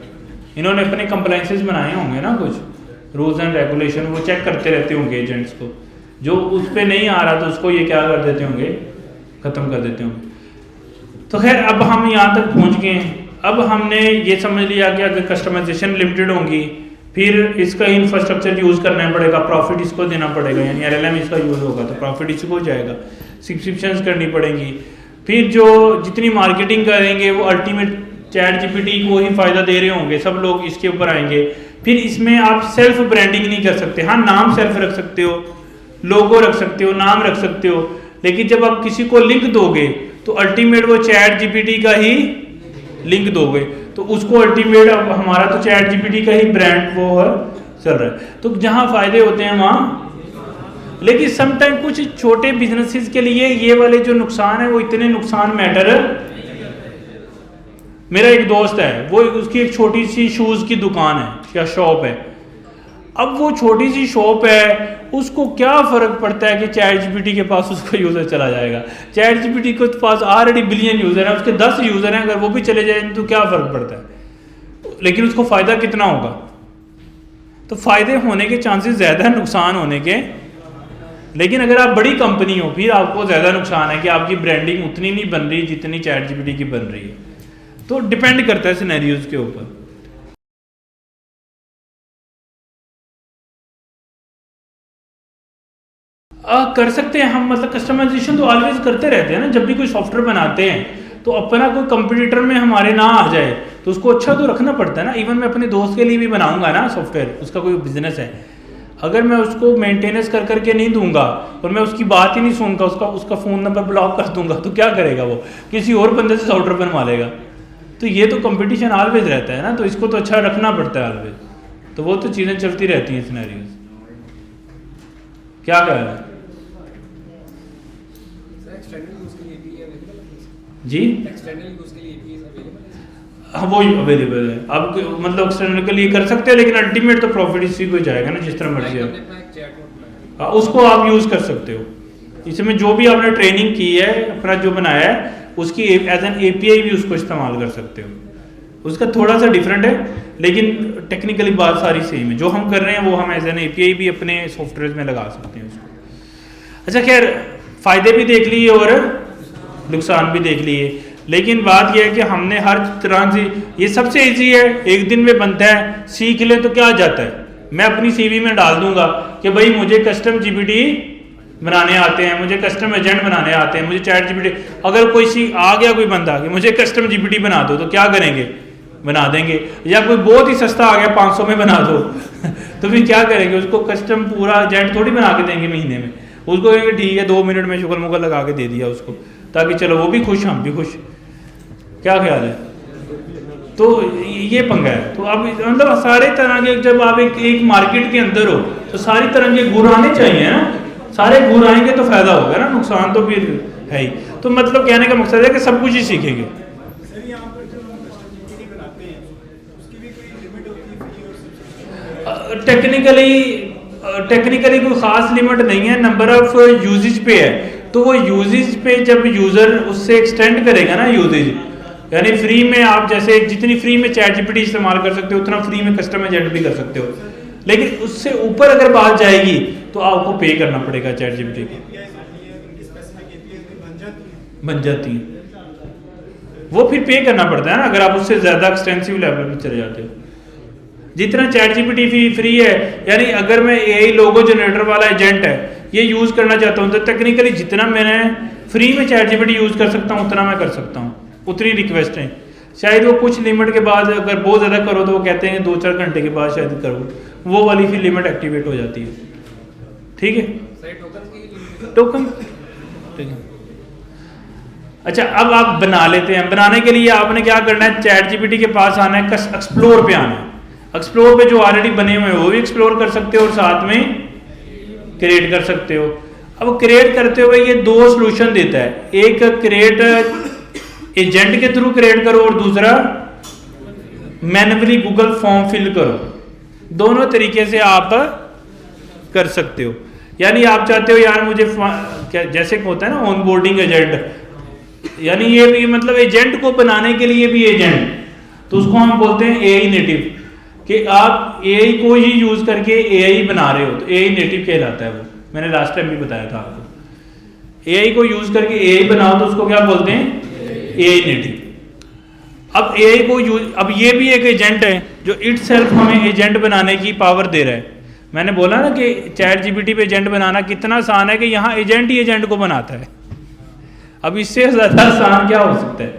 इन्होंने अपने कंप्लाइंसेस बनाए होंगे ना, कुछ रूल्स एंड रेगुलेशन, वो चेक करते रहते होंगे एजेंट्स को, जो उस पर नहीं आ रहा तो उसको ये क्या कर देते होंगे, खत्म कर देते होंगे। तो खैर अब हम यहाँ तक पहुँच गए हैं। अब हमने ये समझ लिया कि अगर कस्टमाइजेशन लिमिटेड होंगी, फिर इसका इंफ्रास्ट्रक्चर यूज़ करना पड़ेगा, प्रॉफिट इसको देना पड़ेगा, यानी LLM इसका यूज़ होगा तो प्रॉफिट इसको हो जाएगा, सब्सक्रिप्शंस करनी पड़ेंगी। फिर जो जितनी मार्केटिंग करेंगे वो अल्टीमेट चैट जीपीटी को ही फ़ायदा दे रहे होंगे, सब लोग इसके ऊपर आएंगे। फिर इसमें आप सेल्फ ब्रांडिंग नहीं कर सकते। हाँ नाम सेल्फ रख सकते हो, लोगो रख सकते हो, नाम रख सकते हो, लेकिन जब आप किसी को लिंक दोगे तो अल्टीमेट वो चैट जीपीटी का ही लिंक दोगे, तो उसको अल्टीमेट अब हमारा तो चैट जीपीटी का ही ब्रांड वो है चल रहा है। तो जहां फायदे होते हैं वहां, लेकिन समटाइम कुछ छोटे बिजनेसेस के लिए ये वाले जो नुकसान है वो इतने नुकसान मैटर। मेरा एक दोस्त है, वो उसकी एक छोटी सी शूज की दुकान है या शॉप है। अब वो छोटी सी शॉप है, उसको क्या फर्क पड़ता है कि चैट जीपीटी के पास उसका यूजर चला जाएगा। चैट जीपीटी के पास ऑलरेडी बिलियन यूजर है, उसके 10 यूजर हैं, अगर वो भी चले जाए तो क्या फर्क पड़ता है, लेकिन उसको फायदा कितना होगा। तो फायदे होने के चांसेस ज्यादा है नुकसान होने के, लेकिन अगर आप बड़ी कंपनी हो फिर आपको ज्यादा नुकसान है कि आपकी ब्रांडिंग उतनी नहीं बन रही जितनी चैट जीपीटी की बन रही है। तो डिपेंड करता है सिनेरियोज के ऊपर। कर सकते हैं हम, मतलब कस्टमाइजेशन तो ऑलवेज करते रहते हैं ना। जब भी कोई सॉफ्टवेयर बनाते हैं तो अपना कोई कंपटीटर में हमारे ना आ जाए तो उसको अच्छा तो रखना पड़ता है ना। इवन मैं अपने दोस्त के लिए भी बनाऊंगा ना सॉफ्टवेयर, उसका कोई बिजनेस है, अगर मैं उसको मेंटेनेंस कर करके नहीं दूंगा और मैं उसकी बात ही नहीं सुनूंगा, उसका फ़ोन नंबर ब्लॉक कर दूंगा, तो क्या करेगा वो, किसी और बंदे से सॉफ्टवेयर बनवा लेगा। तो ये तो कंपटीशन ऑलवेज रहता है ना, तो इसको तो अच्छा रखना पड़ता है ऑलवेज। तो वो तो चीज़ें चलती रहती हैं सिनेरियोज। क्या कह रहा है? जी एक्सटर्नल यूज के लिए APIs अवेलेबल है? हाँ वो अवेलेबल है। अब मतलब एक्सटर्नल के लिए कर सकते हैं, लेकिन अल्टीमेट तो प्रॉफिट इसी को जाएगा ना, जिस तरह मर्जी है। हमने अपना एक चैटबॉट बनाया हाँ, उसको आप यूज़ कर सकते हो। इसमें जो भी आपने ट्रेनिंग की है, अपना जो बनाया है, उसकी एज एन API भी उसको इस्तेमाल कर सकते हो। उसका थोड़ा सा डिफरेंट है, लेकिन टेक्निकली बात सारी सेम है। जो हम कर रहे हैं वो हम एज एन API भी अपने सॉफ्टवेयर में लगा सकते हैं उसको। अच्छा खैर, फ़ायदे भी देख लिए और नुकसान भी देख लिए, लेकिन बात यह है कि हमने हर तरह से, ये सबसे ईजी है, एक दिन में बनता है, सीख ले तो क्या जाता है। मैं अपनी CV में डाल दूंगा कि भाई मुझे कस्टम GPT बनाने आते हैं, मुझे कस्टम एजेंट बनाने आते हैं, मुझे चैट GPT। अगर कोई आ गया कोई बंदा कि मुझे कस्टम GPT बना दो, तो क्या करेंगे, बना देंगे। या कोई बहुत ही सस्ता आ गया 500 में बना दो तो फिर क्या करेंगे, उसको कस्टम पूरा एजेंट थोड़ी बना के देंगे महीने में। उसको कहेंगे ठीक है 2 मिनट में शुगर मुगर लगा के दे दिया उसको, ताकि चलो वो भी खुश हम भी खुश। क्या ख्याल है? तो ये पंगा है। तो अब मतलब सारे तरह के, जब आप एक मार्केट के अंदर हो तो सारी तरह के गुण आने चाहिए ना, सारे गुण आएंगे तो फायदा होगा ना, नुकसान तो फिर है ही। तो मतलब कहने का मकसद है कि सब कुछ ही सीखेंगे। सर यहाँ पर जो हम कस्टम GPT बनाते हैं उसकी भी कोई लिमिट होती है फ्री और सब्सक्रिप्शन? टेक्निकली कोई ख़ास लिमिट नहीं है, नंबर ऑफ यूजेज पे है। तो वो यूजेज पे जब यूज़र उससे एक्सटेंड करेगा ना यूजेज, यानी फ्री में आप जैसे जितनी फ्री में चैट GPT इस्तेमाल कर सकते हो, उतना फ्री में कस्टम एजेंट भी कर सकते हो। लेकिन उससे ऊपर अगर बात जाएगी तो आपको पे करना पड़ेगा चैट GPT को। बन जाती है वो, फिर पे करना पड़ता है ना, अगर आप उससे ज़्यादा एक्सटेंसिव लेवल पर चले जाते हो। जितना चैट GPT फ्री है, यानी अगर मैं AI लोगो जनरेटर वाला एजेंट है ये यूज़ करना चाहता हूँ, तो टेक्निकली जितना मैंने फ्री में चैट GPT यूज़ कर सकता हूँ उतना मैं कर सकता हूँ, उतनी रिक्वेस्ट है। शायद वो कुछ लिमिट के बाद अगर बहुत ज़्यादा करो तो वो कहते हैं 2-4 घंटे के बाद शायद करो, वो वाली फिर लिमिट एक्टिवेट हो जाती है। ठीक है, सही टोकन की टोकन ठीक है। अच्छा, अब आप बना लेते हैं। बनाने के लिए आपने क्या करना है, चैट GPT के पास आना है, एक्सप्लोर पे आना है। एक्सप्लोर पे जो ऑलरेडी बने हुए हैं वो भी एक्सप्लोर कर सकते हो और साथ में क्रिएट कर सकते हो। अब क्रिएट करते हुए ये 2 सॉल्यूशन देता है, एक क्रिएट एजेंट के थ्रू क्रिएट करो और दूसरा मैन्युअली गूगल फॉर्म फिल करो। दोनों तरीके से आप कर सकते हो। यानी आप चाहते हो यार मुझे क्या जैसे होता है ना ऑनबोर्डिंग एजेंट, यानी ये भी मतलब एजेंट को बनाने के लिए भी एजेंट, तो उसको हम बोलते हैं AI नेटिव, कि आप AI को ही यूज करके AI बना रहे हो तो AI नेटिव कहलाता है। वो मैंने लास्ट टाइम भी बताया था आपको। AI को यूज करके AI बनाओ तो उसको क्या बोलते हैं, AI नेटिव। अब AI को यूज, अब ये भी एक एजेंट है जो इटसेल्फ हमें एजेंट बनाने की पावर दे रहा है। मैंने बोला ना कि चैट GPT पे एजेंट बनाना कितना आसान है कि यहाँ एजेंट ही एजेंट को बनाता है। अब इससे ज़्यादा आसान क्या हो सकता है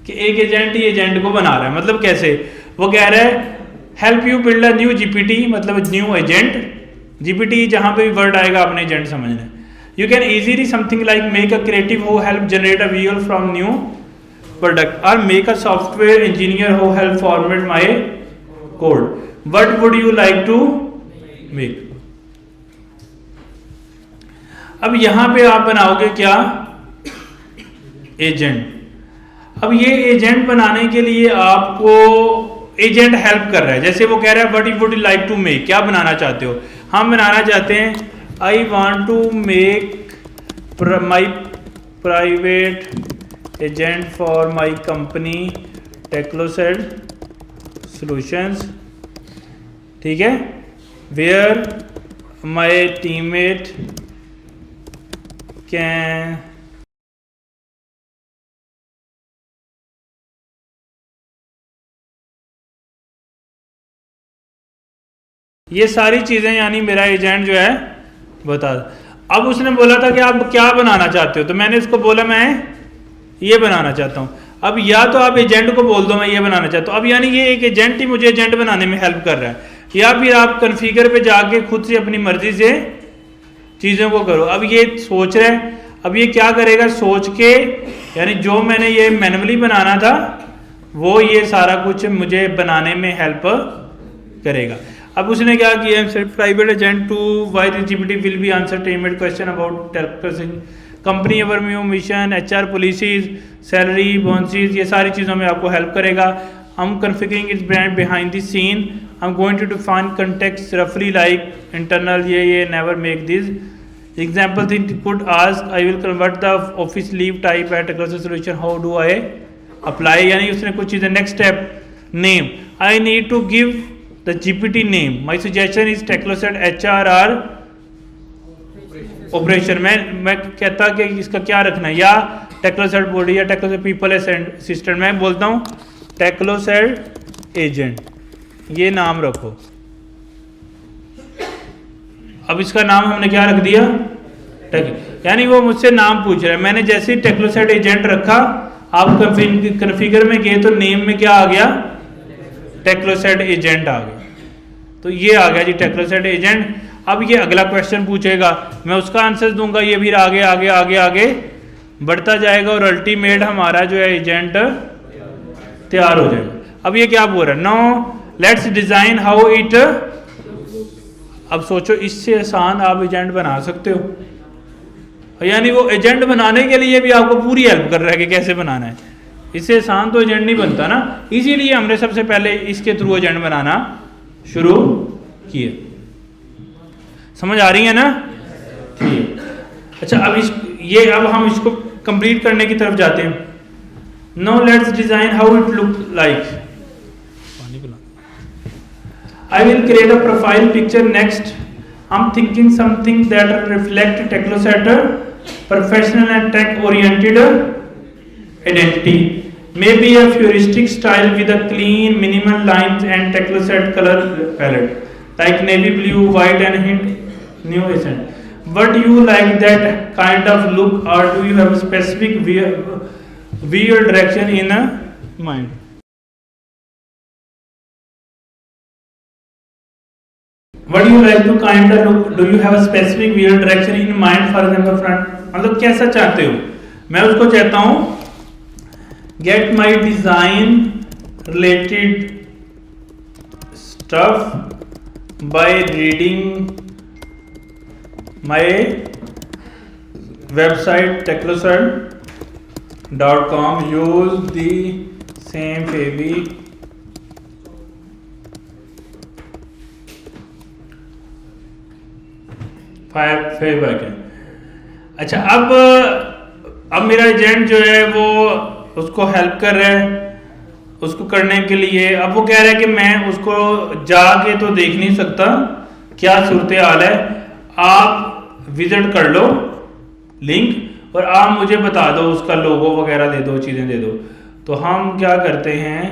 कि एक एजेंट ही एजेंट को बना रहा है। मतलब कैसे, वो कह रहा है help you build a new GPT, मतलब न्यू एजेंट। GPT जहाँ पे भी वर्ड आएगा आपने एजेंट समझना है। You can easily something like make a creative who help generate a visual from new product, और make a software engineer who help format my code, what would you like to make. अब यहां पे आप बनाओगे क्या, agent. अब ये agent बनाने के लिए आपको एजेंट हेल्प कर रहा है। जैसे वो कह रहा है what you would like to make, क्या बनाना चाहते हो। हम बनाना चाहते हैं I want to make my private agent for my company Technosed solutions, ठीक है, वेयर माई टीममेट कैन ये सारी चीज़ें, यानी मेरा एजेंट जो है बता। अब उसने बोला था कि आप क्या बनाना चाहते हो, तो मैंने उसको बोला मैं ये बनाना चाहता हूँ। अब या तो आप एजेंट को बोल दो मैं ये बनाना चाहता हूँ, अब यानी ये एक एजेंट ही मुझे एजेंट बनाने में हेल्प कर रहा है, या फिर आप कॉन्फ़िगर पे जाके खुद से अपनी मर्जी से चीज़ों को करो। अब ये सोच रहा है, अब ये क्या करेगा, सोच के, यानी जो मैंने ये मैनुअली बनाना था वो ये सारा कुछ मुझे बनाने में हेल्प करेगा। अब उसने क्या किया, private agent to why the GPT will be answer team made question about company overview, mission, HR policies, salary, bonuses, ये सारी चीज़ों में आपको हेल्प करेगा. हम configuring its brand behind the scene. I am going to define context रफली like internal ये never make this. Example thing could ask, I will convert the office leave type at a closer solution. How do I apply? यानी उसने कुछ चीज़ें next step name. I need to give the GPT name. My suggestion is Teclosat HR or operation. मैं कहता कि इसका क्या रखना है, या Teclosat body या Teclosat people assistant. मैं बोलता हूँ Teclosat agent, ये नाम रखो. अब इसका नाम हमने क्या रख दिया, यानी वो मुझसे नाम पूछ रहा है. मैंने जैसे ही टेक्लोसेट एजेंट रखा, आप कॉन्फ़िगर में गए तो नेम में क्या आ गया, टेक्लोसेट एजेंट आ गया. तो ये आ गया जी टेक्लोसेट एजेंट. अब ये अगला क्वेश्चन पूछेगा, मैं उसका आंसर दूंगा, ये भी आगे आगे आगे आगे बढ़ता जाएगा और अल्टीमेट हमारा जो है एजेंट तैयार हो जाएगा. अब ये क्या बोल रहा है, no let's design how it. अब सोचो इससे आसान आप एजेंट बना सकते हो, यानी वो एजेंट बनाने के लिए भी आपको पूरी हेल्प कर रहा है कि कैसे बनाना है. इससे आसान तो एजेंट नहीं बनता ना, इसीलिए हमने सबसे पहले इसके थ्रू एजेंट बनाना शुरू किए. समझ आ रही है ना? ठीक. अच्छा, अब हम इसको कंप्लीट करने की तरफ जाते हैं. No let's design how it look like. I will create a profile picture next. I'm thinking something that reflect Teclosat professional and tech oriented identity. Maybe a futuristic style with a clean minimal lines and Teclosat color palette like navy blue, white and hint new accent. But you like that kind of look, or do you have a specific weird direction in mind? What do you like to kind of look? Do you have a specific weird direction in mind? For example, front. मतलब कैसा चाहते हो? मैं उसको चाहता हूँ get my design related stuff by reading my website Teclosat.com. Use the same fabric. Feedback है. अच्छा, अब मेरा एजेंट जो है वो उसको हेल्प कर रहा है उसको करने के लिए. अब वो कह रहा है कि मैं उसको जाके तो देख नहीं सकता क्या सूरत हाल है, आप विजिट कर लो लिंक और आप मुझे बता दो, उसका लोगो वगैरह दे दो, चीज़ें दे दो. तो हम क्या करते हैं,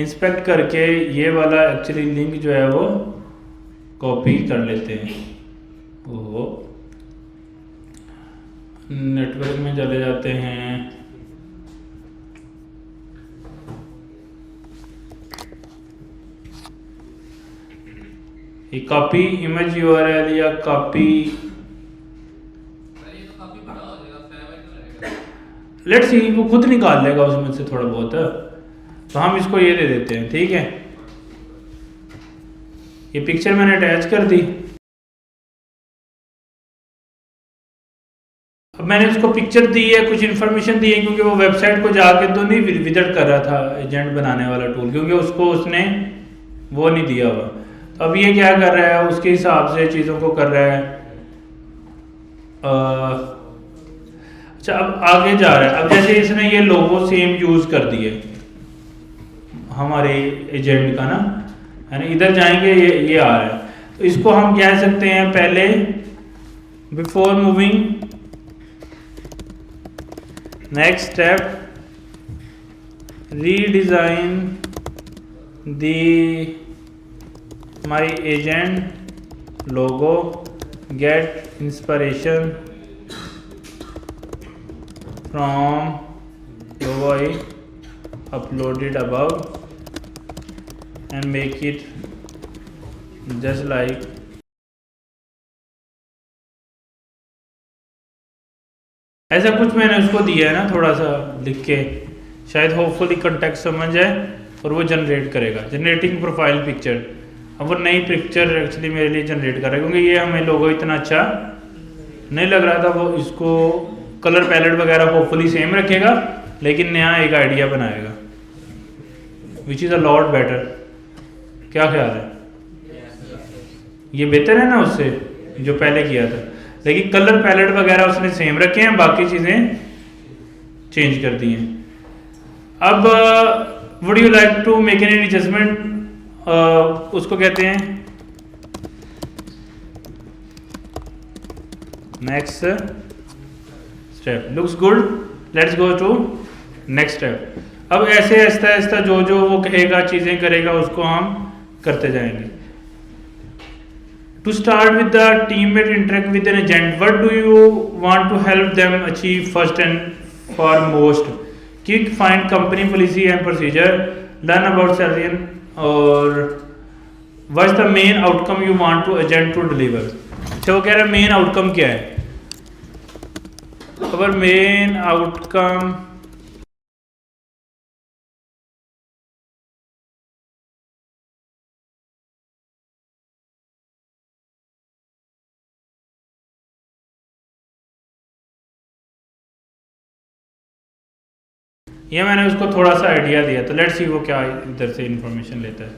इंस्पेक्ट करके ये वाला एक्चुअली लिंक जो है वो कॉपी कर लेते हैं. ओहो, नेटवर्क में चले जाते हैं. ये कॉपी इमेज URL या कॉपी, लेट्स सी वो खुद निकाल लेगा उसमें से थोड़ा बहुत. तो हम इसको ये दे देते हैं. ठीक है, ये पिक्चर मैंने अटैच कर दी. अब मैंने उसको पिक्चर दी है, कुछ इन्फॉर्मेशन दी है, क्योंकि वो वेबसाइट को जाके तो नहीं विजिट कर रहा था एजेंट बनाने वाला टूल, क्योंकि उसको उसने वो नहीं दिया हुआ. तो अब ये क्या कर रहा है, उसके हिसाब से चीज़ों को कर रहा है. अच्छा, अब आगे जा रहा है. अब जैसे इसने ये लोगो सेम यूज़ कर दिए हमारे एजेंट का ना, यानी इधर जाएंगे ये आ रहा है. तो इसको हम कह सकते हैं पहले before moving next step redesign the my agent logo, get inspiration from logo I uploaded above and make it just like. ऐसा कुछ मैंने उसको दिया है ना, थोड़ा सा लिख के, शायद होपफुली कॉन्टेक्स्ट समझ जाए और वो जनरेट करेगा. Generating profile picture. अब वो नई पिक्चर एक्चुअली मेरे लिए जनरेट कर रहा है, क्योंकि ये हमें लोगो इतना अच्छा नहीं लग रहा था वो इसको कलर पैलेट वगैरह होपफुली सेम रखेगा, लेकिन नया एक आइडिया बनाएगा which is a lot better. क्या ख्याल है? ये बेहतर है ना उससे जो पहले किया था, लेकिन कलर पैलेट वगैरह उसने सेम रखे हैं, बाकी चीज़ें चेंज कर दी हैं। अब would you like to make an adjustment, उसको कहते हैं next step. Looks good, let's go to next step. अब ऐसे आहिस्ता आहिस्ता जो जो वो कहेगा, चीज़ें करेगा, उसको हम करते जाएंगे। To start with the teammate interact with an agent, what do you want to help them achieve first and foremost? Quick find company policy and procedure, learn about salary और what's the main outcome you want to agent to deliver? अच्छा वो कह रहा है main outcome क्या है। अगर main outcome ये मैंने उसको थोड़ा सा आइडिया दिया, तो लेट्स सी वो क्या इधर से इंफॉर्मेशन लेता है।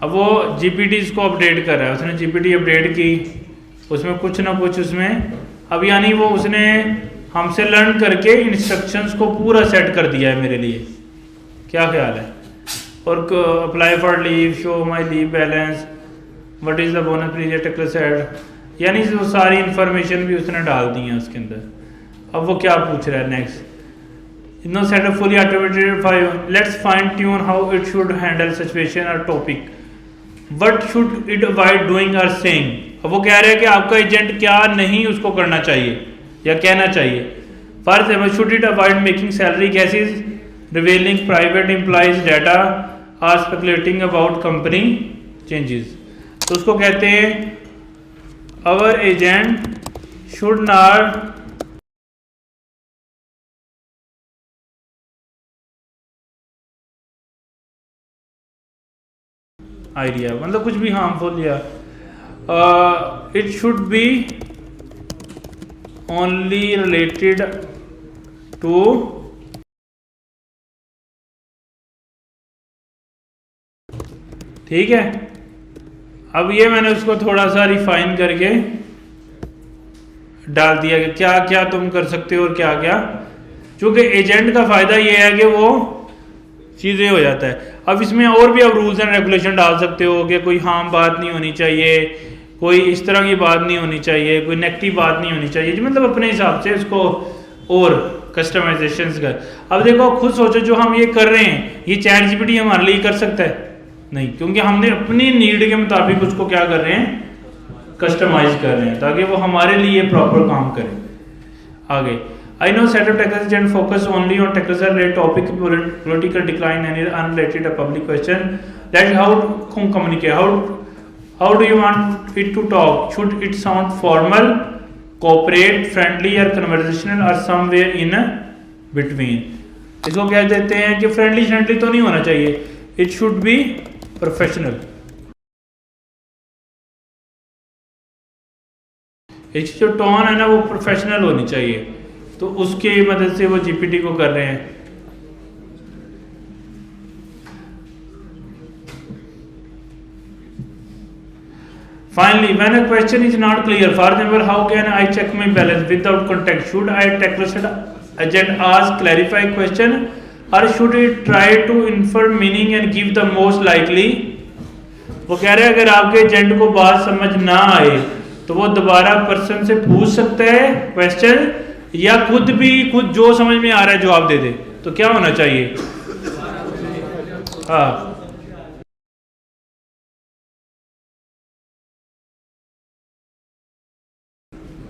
अब वो जीपीटीज को अपडेट कर रहा है, उसने जीपीटी अपडेट की, उसमें कुछ ना कुछ उसमें अब यानी वो उसने हमसे लर्न करके इंस्ट्रक्शंस को पूरा सेट कर दिया है मेरे लिए। क्या ख्याल है? और apply for leave, show my leave balance, what is the bonus period technical set, यानी वो सारी इंफॉर्मेशन भी उसने डाल दी है उसके अंदर। अब वो क्या पूछ रहा है next, no setup fully automated five, let's fine tune how it should handle situation और topic, what should it avoid doing और सेइंग। अब वो कह रहे हैं कि आपका एजेंट क्या नहीं उसको करना चाहिए या कहना चाहिए। For example, should it avoid making salary gases, revealing private employees data और स्पेकुलेटिंग अबाउट कंपनी चेंजेस। तो उसको कहते हैं our agent should not idea, मतलब कुछ भी हार्मफुल या it should be only related to ठीक है। अब ये मैंने उसको थोड़ा सा रिफाइन करके डाल दिया कि क्या क्या तुम कर सकते हो और क्या क्या, क्योंकि एजेंट का फ़ायदा ये है कि वो चीज़ें हो जाता है। अब इसमें और भी आप रूल्स एंड रेगुलेशन डाल सकते हो कि कोई हार्म बात नहीं होनी चाहिए, कोई इस तरह की बात नहीं होनी चाहिए, कोई नेगेटिव बात नहीं होनी चाहिए, मतलब अपने हिसाब से इसको और कस्टमाइजेशंस कर। अब देखो खुद सोचो, जो हम ये कर रहे हैं ये चैट जीपीटी हमारे लिए कर सकता है नहीं, क्योंकि हमने अपनी नीड के मुताबिक उसको क्या कर रहे हैं, कस्टमाइज कर रहे हैं ताकि वो हमारे लिए प्रॉपर काम करे। आगे, I know setup technical agent focus only on technical related topic, political decline and unrelated a public question, that how to communicate, how do you want it to talk, should it sound formal, cooperate, friendly और conversational और somewhere in between. इसको क्या देते हैं कि friendly तो नहीं होना चाहिए, इट शुड बी प्रोफेशनल। इसकी जो टोन है ना वो प्रोफेशनल होनी चाहिए, तो उसके मदद से वो जीपीटी को कर रहे हैं। Finally, when a question is not clear, for example, how can I check my balance without context? Should I tackle agent ask clarify question, or should it try to infer meaning and give the most likely? वो कह रहे हैं अगर आपके agent को बात समझ ना आए तो वो दोबारा पर्सन से पूछ सकता है क्वेश्चन, या खुद जो समझ में आ रहा है जवाब दे दे। तो क्या होना चाहिए? हाँ,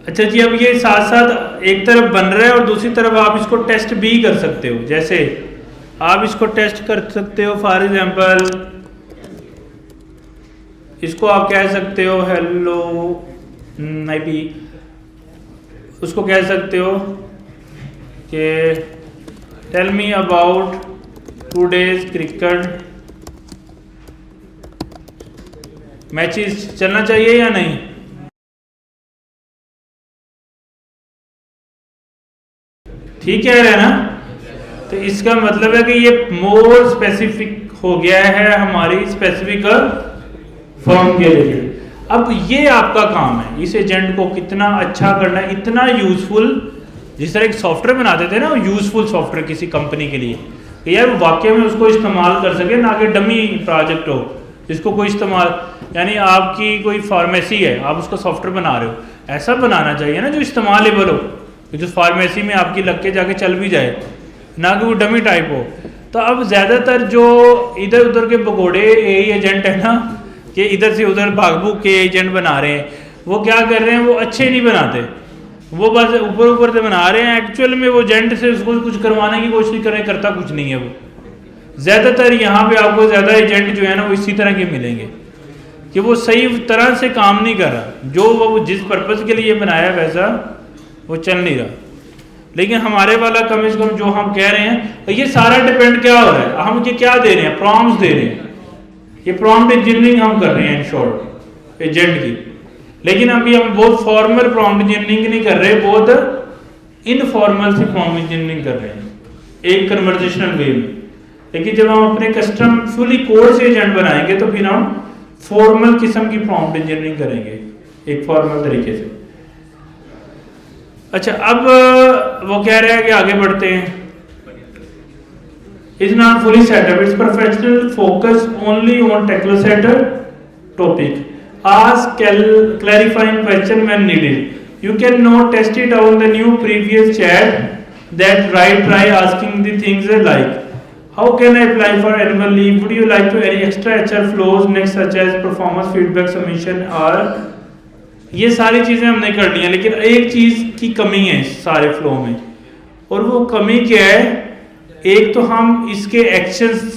अच्छा जी। अब ये साथ साथ एक तरफ बन रहा है और दूसरी तरफ आप इसको टेस्ट भी कर सकते हो। जैसे आप इसको टेस्ट कर सकते हो, फॉर एग्जांपल इसको आप कह सकते हो हेलो maybe, उसको कह सकते हो कि tell me about today's cricket matches चलना चाहिए या नहीं? ठीक कह रहे हैं ना? तो इसका मतलब है कि ये मोर स्पेसिफिक हो गया है हमारी स्पेसिफिक फॉर्म के लिए। अब ये आपका काम है इस एजेंट को कितना अच्छा करना है, इतना यूजफुल। जिस तरह एक सॉफ्टवेयर बनाते थे ना, वो यूजफुल सॉफ्टवेयर किसी कंपनी के लिए कि यार वो वाकई में उसको इस्तेमाल कर सके, ना कि डमी प्रोजेक्ट हो जिसको कोई इस्तेमाल। यानी आपकी कोई फार्मेसी है, आप उसका सॉफ्टवेयर बना रहे हो, ऐसा बनाना चाहिए ना जो इस्तेमालेबल हो, जो फार्मेसी में आपकी लग के जाके चल भी जाए, ना कि वो डमी टाइप हो। तो अब ज़्यादातर जो इधर उधर के भगोड़े यही एजेंट है ना, कि इधर से उधर भागभूग के एजेंट बना रहे हैं, वो क्या कर रहे हैं, वो अच्छे नहीं बनाते, वो बस ऊपर ऊपर से बना रहे हैं। एक्चुअल में वो एजेंट से उसको कुछ करवाने की कोशिश कर रहे, करता कुछ नहीं है वो। ज़्यादातर यहाँ पे आपको ज़्यादा एजेंट जो है ना वो इसी तरह के मिलेंगे कि वो सही तरह से काम नहीं कर रहा, जो वो जिस पर्पज़ के लिए बनाया वैसा वो चल नहीं रहा। लेकिन हमारे वाला कम से कम जो हम कह रहे हैं, ये सारा डिपेंड क्या हो रहा है, हम ये क्या दे रहे हैं, प्रॉम्प्ट्स दे रहे हैं। ये प्रॉम्प्ट इंजीनियरिंग हम कर रहे हैं इन शॉर्ट एजेंट की। लेकिन अभी हम बहुत फॉर्मल प्रॉम्प्ट इंजीनियरिंग नहीं कर रहे, बहुत इनफॉर्मल सी प्रॉम्प्ट इंजीनियरिंग कर रहे हैं एक कन्वर्सेशनल वे में। लेकिन जब हम अपने कस्टम फुली कोड से एजेंट बनाएंगे तो फिर हम फॉर्मल किस्म की प्रॉम्प्ट इंजीनियरिंग करेंगे एक फॉर्मल तरीके से। अच्छा, अब वो कह रहे हैं कि आगे बढ़ते हैं। Is not fully set up. Its professional focus only on tackle set topic. Ask clarifying question when needed. You cannot test it on the new previous chat. That right, try asking the things like, how can I apply for annual leave? Would you like to any extra HR flows next, such as performance feedback submission? और ये सारी चीज़ें हमने कर ली हैं, लेकिन एक चीज़ की कमी है इस सारे फ्लो में, और वो कमी क्या है? एक तो हम इसके एक्शंस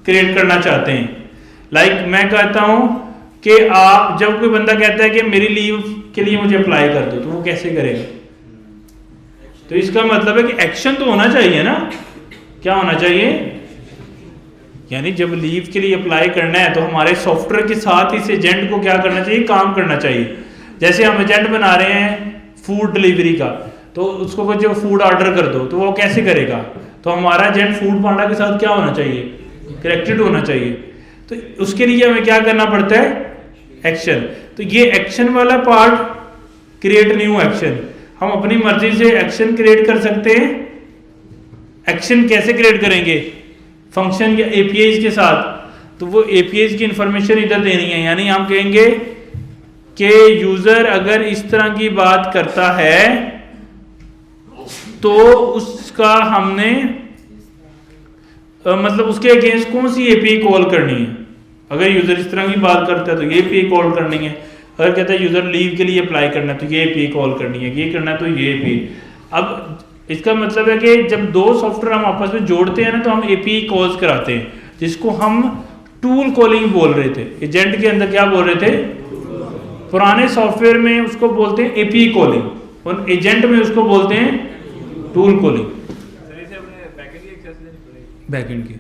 क्रिएट करना चाहते हैं। लाइक मैं कहता हूँ कि आप, जब कोई बंदा कहता है कि मेरी लीव के लिए मुझे अप्लाई कर दो, तो वो कैसे करेगा? तो इसका मतलब है कि एक्शन तो होना चाहिए ना। क्या होना चाहिए? यानी जब लीव के लिए अप्लाई करना है तो हमारे सॉफ्टवेयर के साथ इस एजेंट को क्या करना चाहिए, काम करना चाहिए। जैसे हम एजेंट बना रहे हैं फूड डिलीवरी का, तो उसको कुछ जो फूड ऑर्डर कर दो, तो वो कैसे करेगा? तो हमारा एजेंट फूड पांडा के साथ क्या होना चाहिए, कनेक्टेड होना चाहिए। तो उसके लिए हमें क्या करना पड़ता है, एक्शन। तो ये एक्शन वाला पार्ट, क्रिएट न्यू एक्शन, हम अपनी मर्जी से एक्शन क्रिएट कर सकते हैं। एक्शन कैसे क्रिएट करेंगे, फंक्शन या एपीआईज के साथ। तो वो एपीआईज की इंफॉर्मेशन इधर देनी है, यानी हम कहेंगे कि यूजर अगर इस तरह की बात करता है तो उसका हमने मतलब उसके अगेंस्ट कौन सी एपीआई कॉल करनी है। अगर यूजर इस तरह की बात करता है तो ये एपीआई कॉल करनी है। अगर कहता है यूजर लीव के लिए अप्लाई करना है तो ये एपीआई कॉल करनी है, ये करना है तो ये एपीआई। अब इसका मतलब है कि जब दो सॉफ्टवेयर हम आपस में जोड़ते हैं ना, तो हम एपीआई कॉल्स कराते हैं, जिसको हम टूल कॉलिंग बोल रहे थे। एजेंट के अंदर क्या बोल रहे थे, पुराने सॉफ्टवेयर में उसको बोलते हैं एपीआई कॉलिंग, और एजेंट में उसको बोलते हैं टूल कॉलिंग, बैकएंड की।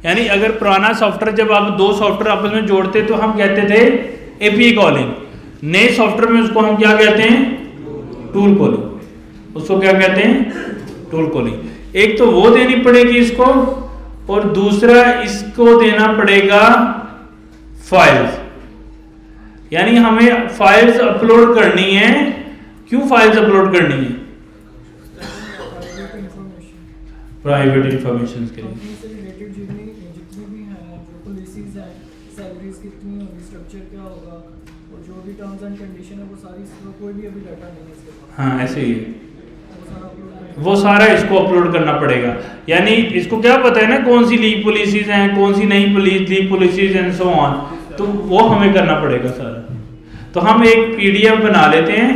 यानी अगर पुराना सॉफ्टवेयर, जब आप दो सॉफ्टवेयर आपस में जोड़ते तो हम कहते थे एपीआई कॉलिंग, नए सॉफ्टवेयर में उसको हम क्या कहते हैं, टूल कॉलिंग। उसको क्या कहते हैं, टूल कॉलिंग। एक तो वो देनी पड़ेगी इसको, और दूसरा इसको देना पड़ेगा फाइल्स। यानी हमें फाइल्स अपलोड करनी है। क्यों फाइल्स अपलोड करनी है? प्राइवेट इंफॉर्मेशन के लिए। कंपनी से रिलेटेड जितनी भी हैं, जो पॉलिसीज हैं, सैलरीज कितनी होगी, स्ट्रक्चर क्या होगा, और जो भी टर्म्स एंड कंडीशन है वो सारी, कोई भी अभी डाटा नहीं है इसके पास। हाँ, ऐसे ही है, वो सारा अपलोड करेंगे। वो सारा इसको अपलोड करना पड़ेगा। यानी इसको क्या पता है ना कौन सी लीव पॉलिसीज हैं, कौन सी नहीं leave policies and so on, तो वो हमें करना पड़ेगा सारा। तो हम एक पीडीएफ बना लेते हैं,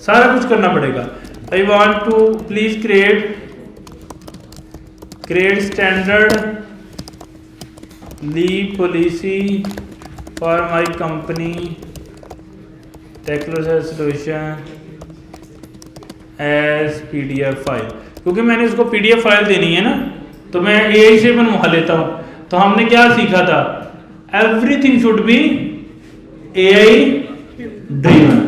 सारा कुछ करना पड़ेगा। I want to please create standard leave policy for my company technology solution as PDF file. क्योंकि मैंने इसको पीडीएफ फाइल देनी है ना, तो मैं AI से बनवा लेता हूँ। तो हमने क्या सीखा था, everything should be AI driven.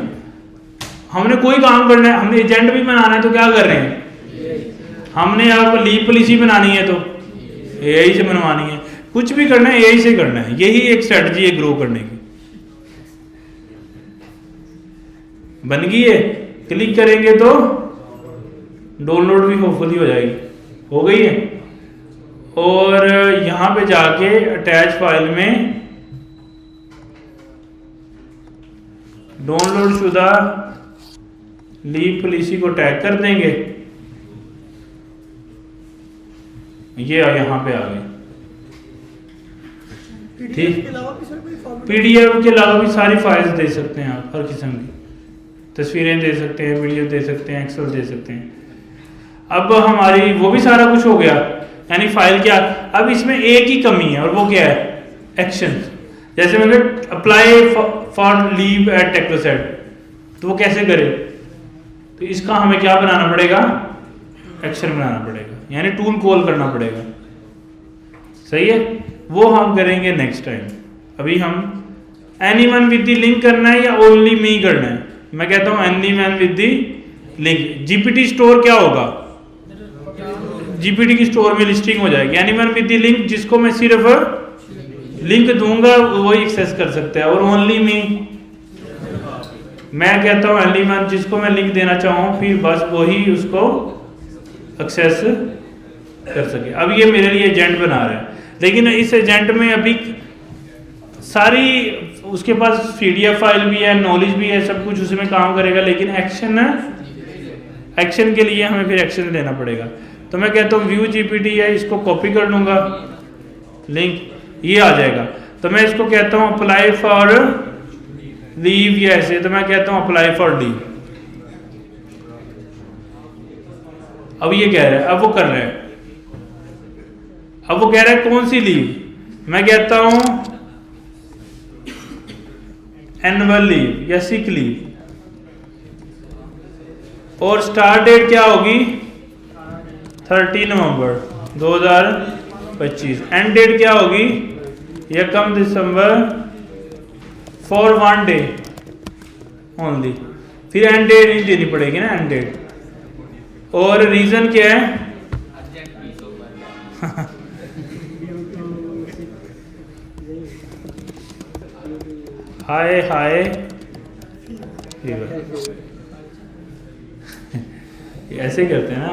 हमने कोई काम करना है, हमने एजेंट भी बनाना है तो क्या कर रहे हैं, हमने अब लीव पॉलिसी बनानी है तो AI से बनवानी है, कुछ भी करना है AI से करना है। यही एक स्ट्रेटजी है ग्रो करने की। बन गई है, क्लिक करेंगे तो डाउनलोड भी होपफुली हो जाएगी, हो गई है। और यहां पे जाके अटैच फाइल में डाउनलोड शुदा लीव पॉलिसी को टैग कर देंगे, ये यहां पे आ गए। ठीक, PDF के अलावा भी सारी फाइल्स दे सकते हैं आप, हर किस्म की तस्वीरें दे सकते हैं, वीडियो दे सकते हैं, एक्सेल दे सकते हैं। अब हमारी वो भी सारा कुछ हो गया, यानी फाइल क्या। अब इसमें एक ही कमी है और वो क्या है, एक्शन। जैसे मैंने अप्लाई फॉर लीव एट टेक्नोसेट, तो वो कैसे करे, तो इसका हमें क्या बनाना पड़ेगा, एक्शन बनाना पड़ेगा, यानी टूल कॉल करना पड़ेगा। सही है, वो हम करेंगे नेक्स्ट टाइम। अभी हम एनीवन विद द लिंक करना है या ओनली मी करना है। मैं कहता हूं anyone with the link. GPT store क्या होगा, GPT की स्टोर में लिस्टिंग हो जाएगी। एनीवन विद द लिंक, जिसको मैं सिर्फ लिंक दूंगा वो एक्सेस कर सकता है। और ओनली मी, मैं कहता हूं एनीवन, जिसको मैं लिंक देना चाहूँ फिर बस वही उसको एक्सेस कर सके। अब ये मेरे लिए एजेंट बना रहा है, लेकिन इस एजेंट में अभी सारी उसके पास PDF फाइल भी है, नॉलेज भी है, सब कुछ उसमें काम करेगा, लेकिन एक्शन के लिए हमें फिर एक्शन लेना पड़ेगा। तो मैं कहता हूँ व्यू GPT है, इसको कॉपी कर लूंगा लिंक, ये आ जाएगा। तो मैं इसको कहता हूँ अप्लाई फॉर लीव, या ऐसे, तो मैं कहता हूँ अप्लाई फॉर लीव। अब ये कह रहा है, अब वो कर रहा है, अब वो कह रहा है कौन सी लीव, मैं कहता हूं एनुअल लीव या सिक लीव। और स्टार्ट डेट क्या होगी, 30 नवंबर 2025। एंड डेट क्या होगी, 1 दिसंबर, फॉर 1 डे ओनली। फिर एंड डेट नहीं देनी पड़ेगी ना, एंड डेट। और रीजन क्या है, हाय हाय ऐसे ही करते हैं ना।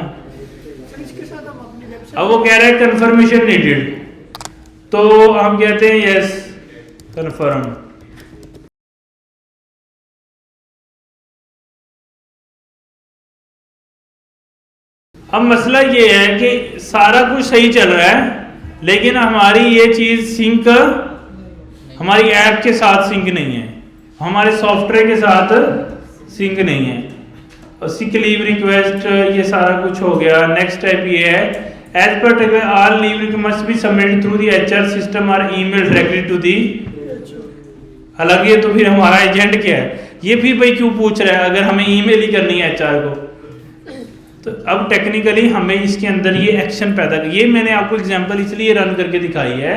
अब वो कह रहा है कंफर्मेशन नीडेड, तो हम कहते हैं यस कंफर्म। अब मसला ये है कि सारा कुछ सही चल रहा है, लेकिन हमारी ये चीज सिंक हमारी ऐप के साथ सिंक नहीं है, हमारे सॉफ्टवेयर के साथ सिंक नहीं है। और सिक लीव रिक्वेस्ट ये सारा कुछ हो गया। नेक्स्ट स्टेप ये है, as per all leave request be submitted through the HR system और ईमेल डायरेक्टली टू दी। हालांकि तो फिर हमारा एजेंट क्या है, ये फिर भाई क्यों पूछ रहा है अगर हमें ईमेल ही करनी है HR को। तो अब टेक्निकली हमें इसके अंदर ये एक्शन पैदा कर, ये मैंने आपको एग्जांपल इसलिए रन करके दिखाई है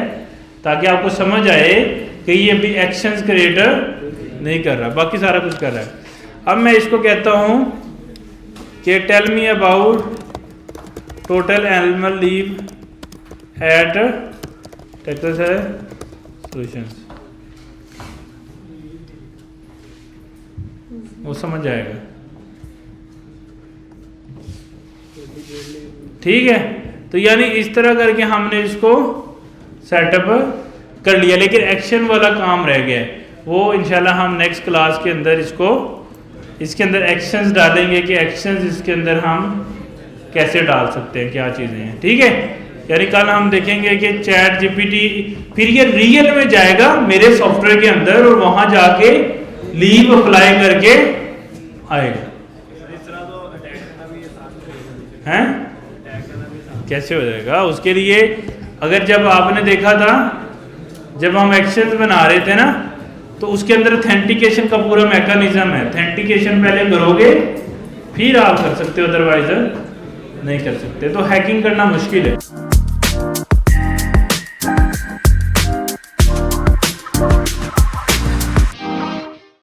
ताकि आपको समझ आए कि ये अभी एक्शंस क्रिएट नहीं कर रहा, बाकी सारा कुछ कर रहा है। अब मैं इसको कहता हूँ कि tell me about total annual leave at Technoset solutions, वो समझ जाएगा। ठीक है, तो यानी इस तरह करके हमने इसको सेटअप कर लिया, लेकिन एक्शन वाला काम रह गया है। वो इंशाल्लाह हम नेक्स्ट क्लास के अंदर इसके अंदर एक्शंस डालेंगे कि एक्शंस इसके अंदर हम कैसे डाल सकते हैं, क्या चीज़ें हैं। ठीक है, यानी कल हम देखेंगे कि चैट GPT फिर ये रियल में जाएगा मेरे सॉफ्टवेयर के अंदर और वहां जाके लीव अप्लाई करके आएगा। हैं कैसे हो जाएगा, उसके लिए अगर जब आपने देखा था जब हम एक्शंस बना रहे थे ना, तो उसके अंदर ऑथेंटिकेशन का पूरा मैकेनिज्म है। ऑथेंटिकेशन पहले करोगे फिर आप कर सकते हो, अदरवाइज नहीं कर सकते। तो हैकिंग करना मुश्किल है।